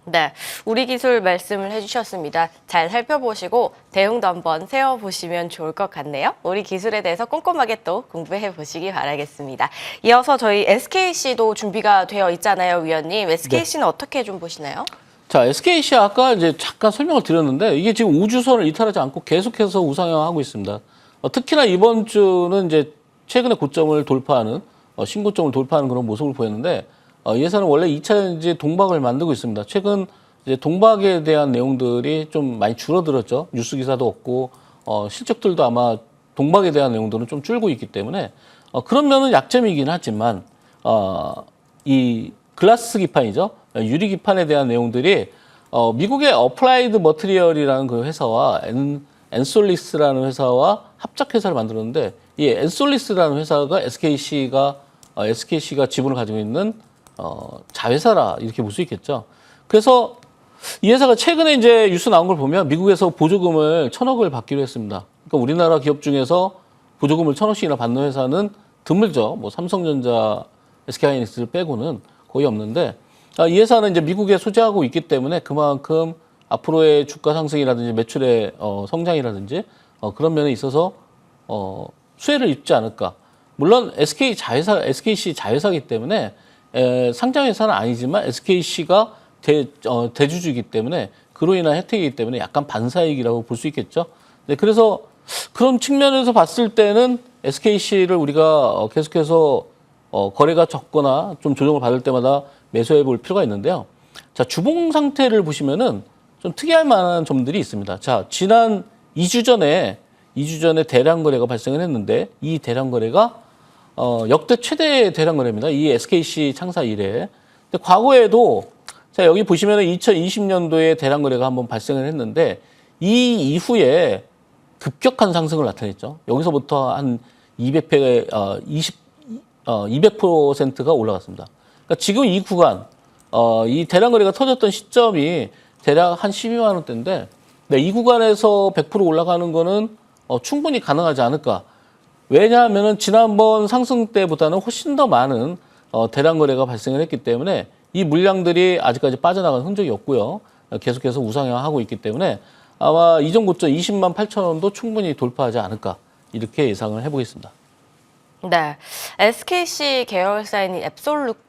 네, 우리 기술 말씀을 해주셨습니다. 잘 살펴보시고 대응도 한번 세워보시면 좋을 것 같네요. 우리 기술에 대해서 꼼꼼하게 또 공부해 보시기 바라겠습니다. 이어서 저희 SKC도 준비가 되어 있잖아요, 위원님. SKC는 어떻게 좀 보시나요? 자, SKC 아까 이제 잠깐 설명을 드렸는데 이게 지금 우주선을 이탈하지 않고 계속해서 우상향하고 있습니다. 특히나 이번 주는 이제 최근에 고점을 돌파하는 신고점을 돌파하는 그런 모습을 보였는데 이 회사는 원래 2차 이제 동박을 만들고 있습니다. 최근 이제 동박에 대한 내용들이 좀 많이 줄어들었죠. 뉴스 기사도 없고 실적들도 아마 동박에 대한 내용들은 좀 줄고 있기 때문에 그런 면은 약점이긴 하지만 이 글라스 기판이죠. 유리 기판에 대한 내용들이 미국의 어플라이드 머티리얼이라는 그 회사와 엔솔리스라는 회사와 합작 회사를 만들었는데 이 엔솔리스라는 회사가 SKC가 지분을 가지고 있는 자회사라 이렇게 볼 수 있겠죠. 그래서 이 회사가 최근에 이제 뉴스 나온 걸 보면 미국에서 보조금을 1,000억을 받기로 했습니다. 그러니까 우리나라 기업 중에서 보조금을 1,000억씩이나 받는 회사는 드물죠. 뭐 삼성전자, SK하이닉스를 빼고는 거의 없는데 이 회사는 이제 미국에 소재하고 있기 때문에 그만큼 앞으로의 주가 상승이라든지 매출의 성장이라든지 그런 면에 있어서 수혜를 입지 않을까. 물론 SKC 자회사이기 때문에 상장회사는 아니지만 SKC가 대주주이기 때문에 그로 인한 혜택이기 때문에 약간 반사이익이라고 볼 수 있겠죠. 네, 그래서 그런 측면에서 봤을 때는 SKC를 우리가 계속해서 거래가 적거나 좀 조정을 받을 때마다 매수해 볼 필요가 있는데요. 자, 주봉 상태를 보시면은 좀 특이할 만한 점들이 있습니다. 자, 지난 2주 전에 대량 거래가 발생을 했는데 이 대량 거래가 역대 최대 대량 거래입니다. 이 SKC 창사 이래. 근데 과거에도 자, 여기 보시면은 2020년도에 대량 거래가 한번 발생을 했는데 이 이후에 급격한 상승을 나타냈죠. 여기서부터 한 200%가 올라갔습니다. 그러니까 지금 이 구간, 이 대량 거래가 터졌던 시점이 대략 한 12만 원대인데, 네, 이 구간에서 100% 올라가는 거는 충분히 가능하지 않을까. 왜냐하면은 지난번 상승 때보다는 훨씬 더 많은 대량 거래가 발생을 했기 때문에 이 물량들이 아직까지 빠져나간 흔적이 없고요. 계속해서 우상향하고 있기 때문에 아마 이전 고점 20만 8천 원도 충분히 돌파하지 않을까. 이렇게 예상을 해보겠습니다. 네, SKC 계열사인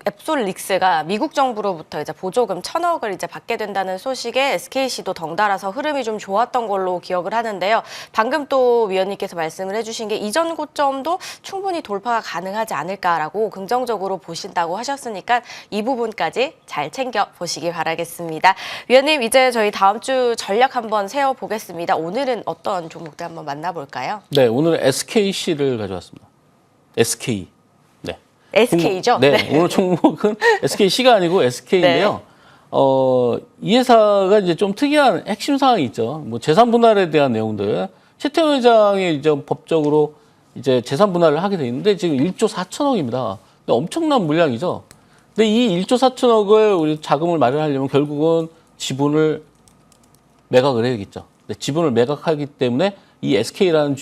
앱솔릭스가 미국 정부로부터 이제 보조금 1,000억을 이제 받게 된다는 소식에 SKC도 덩달아서 흐름이 좀 좋았던 걸로 기억을 하는데요. 방금 또 위원님께서 말씀을 해주신 게 이전 고점도 충분히 돌파가 가능하지 않을까라고 긍정적으로 보신다고 하셨으니까 이 부분까지 잘 챙겨 보시기 바라겠습니다. 위원님, 이제 저희 다음 주 전략 한번 세워보겠습니다. 오늘은 어떤 종목들 한번 만나볼까요? 네, 오늘 SKC를 가져왔습니다. SK. SK죠? 네, 오늘 종목은 SKC가 아니고 SK인데요. 이 회사가 이제 좀 특이한 핵심 사항이 있죠. 뭐 재산 분할에 대한 내용들. 최태원 회장이 이제 법적으로 이제 재산 분할을 하게 돼 있는데 지금 1조 4천억입니다. 엄청난 물량이죠. 근데 이 1조 4천억을 우리 자금을 마련하려면 결국은 지분을 매각을 해야겠죠. 지분을 매각하기 때문에 이 SK라는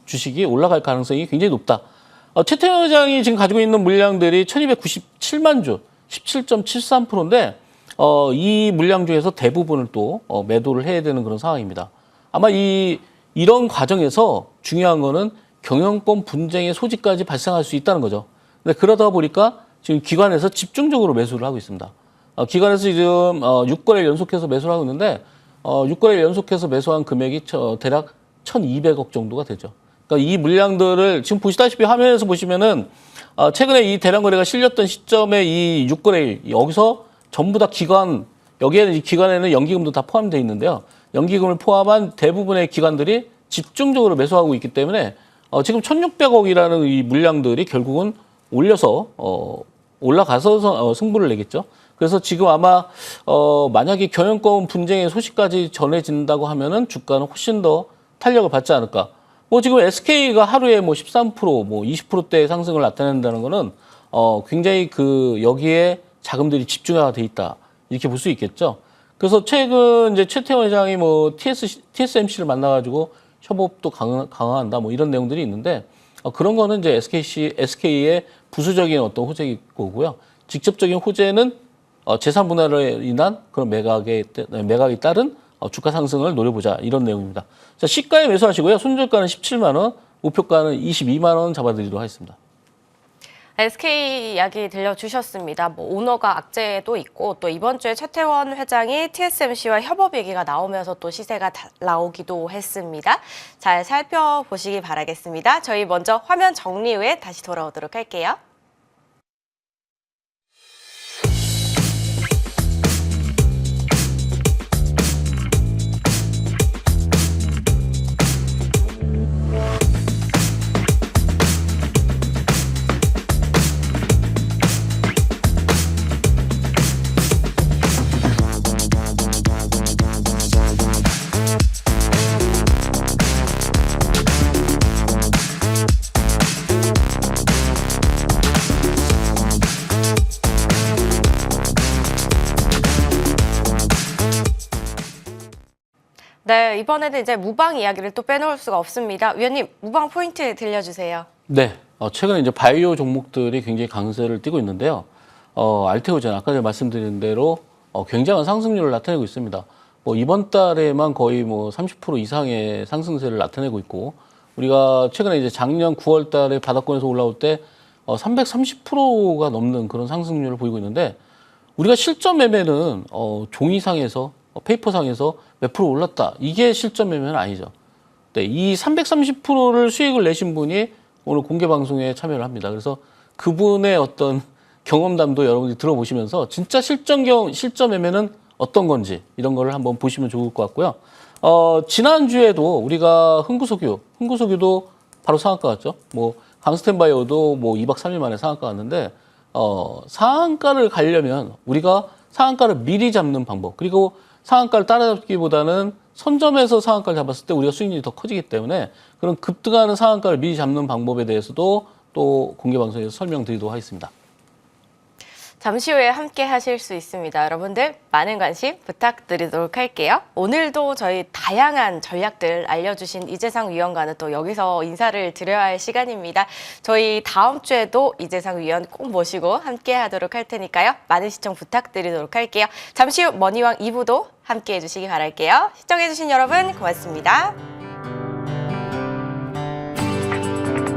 주식이 올라갈 가능성이 굉장히 높다. 최태원 회장이 지금 가지고 있는 물량들이 1297만 주, 17.73%인데 이 물량 중에서 대부분을 또 매도를 해야 되는 그런 상황입니다. 아마 이런 과정에서 중요한 거는 경영권 분쟁의 소지까지 발생할 수 있다는 거죠. 근데 그러다 보니까 지금 기관에서 집중적으로 매수를 하고 있습니다. 기관에서 지금 6거래를 연속해서 매수를 하고 있는데 6거래를 연속해서 매수한 금액이 대략 1,200억 정도가 되죠. 그러니까 이 물량들을 지금 보시다시피 화면에서 보시면은 최근에 이 대량 거래가 실렸던 시점에 이 6거래일 여기서 전부 다 여기에는 이 기관에는 연기금도 다 포함되어 있는데요. 연기금을 포함한 대부분의 기관들이 집중적으로 매수하고 있기 때문에 지금 1,600억이라는 이 물량들이 결국은 올라가서 승부를 내겠죠. 그래서 지금 아마 만약에 경영권 분쟁의 소식까지 전해진다고 하면은 주가는 훨씬 더 탄력을 받지 않을까. 뭐 지금 SK가 하루에 뭐 13%, 뭐 20%대의 상승을 나타낸다는 거는 굉장히 여기에 자금들이 집중화가 돼 있다. 이렇게 볼 수 있겠죠. 그래서 최근 이제 최태원 회장이 뭐 TSMC를 만나가지고 협업도 강화한다. 뭐 이런 내용들이 있는데 그런 거는 이제 SK의 부수적인 어떤 호재일 거고요. 직접적인 호재는 재산 분할로 인한 그런 매각이 따른 주가 상승을 노려보자 이런 내용입니다. 자, 시가에 매수하시고요. 손절가는 17만 원, 목표가는 22만 원 잡아드리도록 하겠습니다. SK 이야기 들려주셨습니다. 뭐 오너가 악재도 있고 또 이번 주에 최태원 회장이 TSMC와 협업 얘기가 나오면서 또 시세가 나오기도 했습니다. 잘 살펴보시기 바라겠습니다. 저희 먼저 화면 정리 후에 다시 돌아오도록 할게요. 네, 이번에는 이제 무방 이야기를 또 빼놓을 수가 없습니다. 위원님, 무방 포인트 들려주세요. 네, 최근에 이제 바이오 종목들이 굉장히 강세를 띠고 있는데요. 알테오젠 아까 전에 말씀드린 대로 굉장한 상승률을 나타내고 있습니다. 뭐 이번 달에만 거의 뭐 30% 이상의 상승세를 나타내고 있고 우리가 최근에 이제 작년 9월 달에 바닥권에서 올라올 때 330%가 넘는 그런 상승률을 보이고 있는데 우리가 실전 매매는 종이상에서 페이퍼상에서 몇 프로 올랐다. 이게 실전 매매는 아니죠. 네, 이 330%를 수익을 내신 분이 오늘 공개 방송에 참여를 합니다. 그래서 그분의 어떤 경험담도 여러분들이 들어보시면서 진짜 실전 매매는 어떤 건지 이런 거를 한번 보시면 좋을 것 같고요. 지난주에도 우리가 흥구석유도 바로 상한가 갔죠. 뭐 강스텐바이오도 뭐 2박 3일 만에 상한가 갔는데 상한가를 가려면 우리가 상한가를 미리 잡는 방법 그리고 상한가를 따라잡기보다는 선점해서 상한가를 잡았을 때 우리가 수익률이 더 커지기 때문에 그런 급등하는 상한가를 미리 잡는 방법에 대해서도 또 공개 방송에서 설명드리도록 하겠습니다. 잠시 후에 함께 하실 수 있습니다. 여러분들 많은 관심 부탁드리도록 할게요. 오늘도 저희 다양한 전략들 알려주신 이재상 위원과는 또 여기서 인사를 드려야 할 시간입니다. 저희 다음 주에도 이재상 위원 꼭 모시고 함께 하도록 할 테니까요. 많은 시청 부탁드리도록 할게요. 잠시 후 머니왕 2부도 함께 해주시기 바랄게요. 시청해주신 여러분 고맙습니다.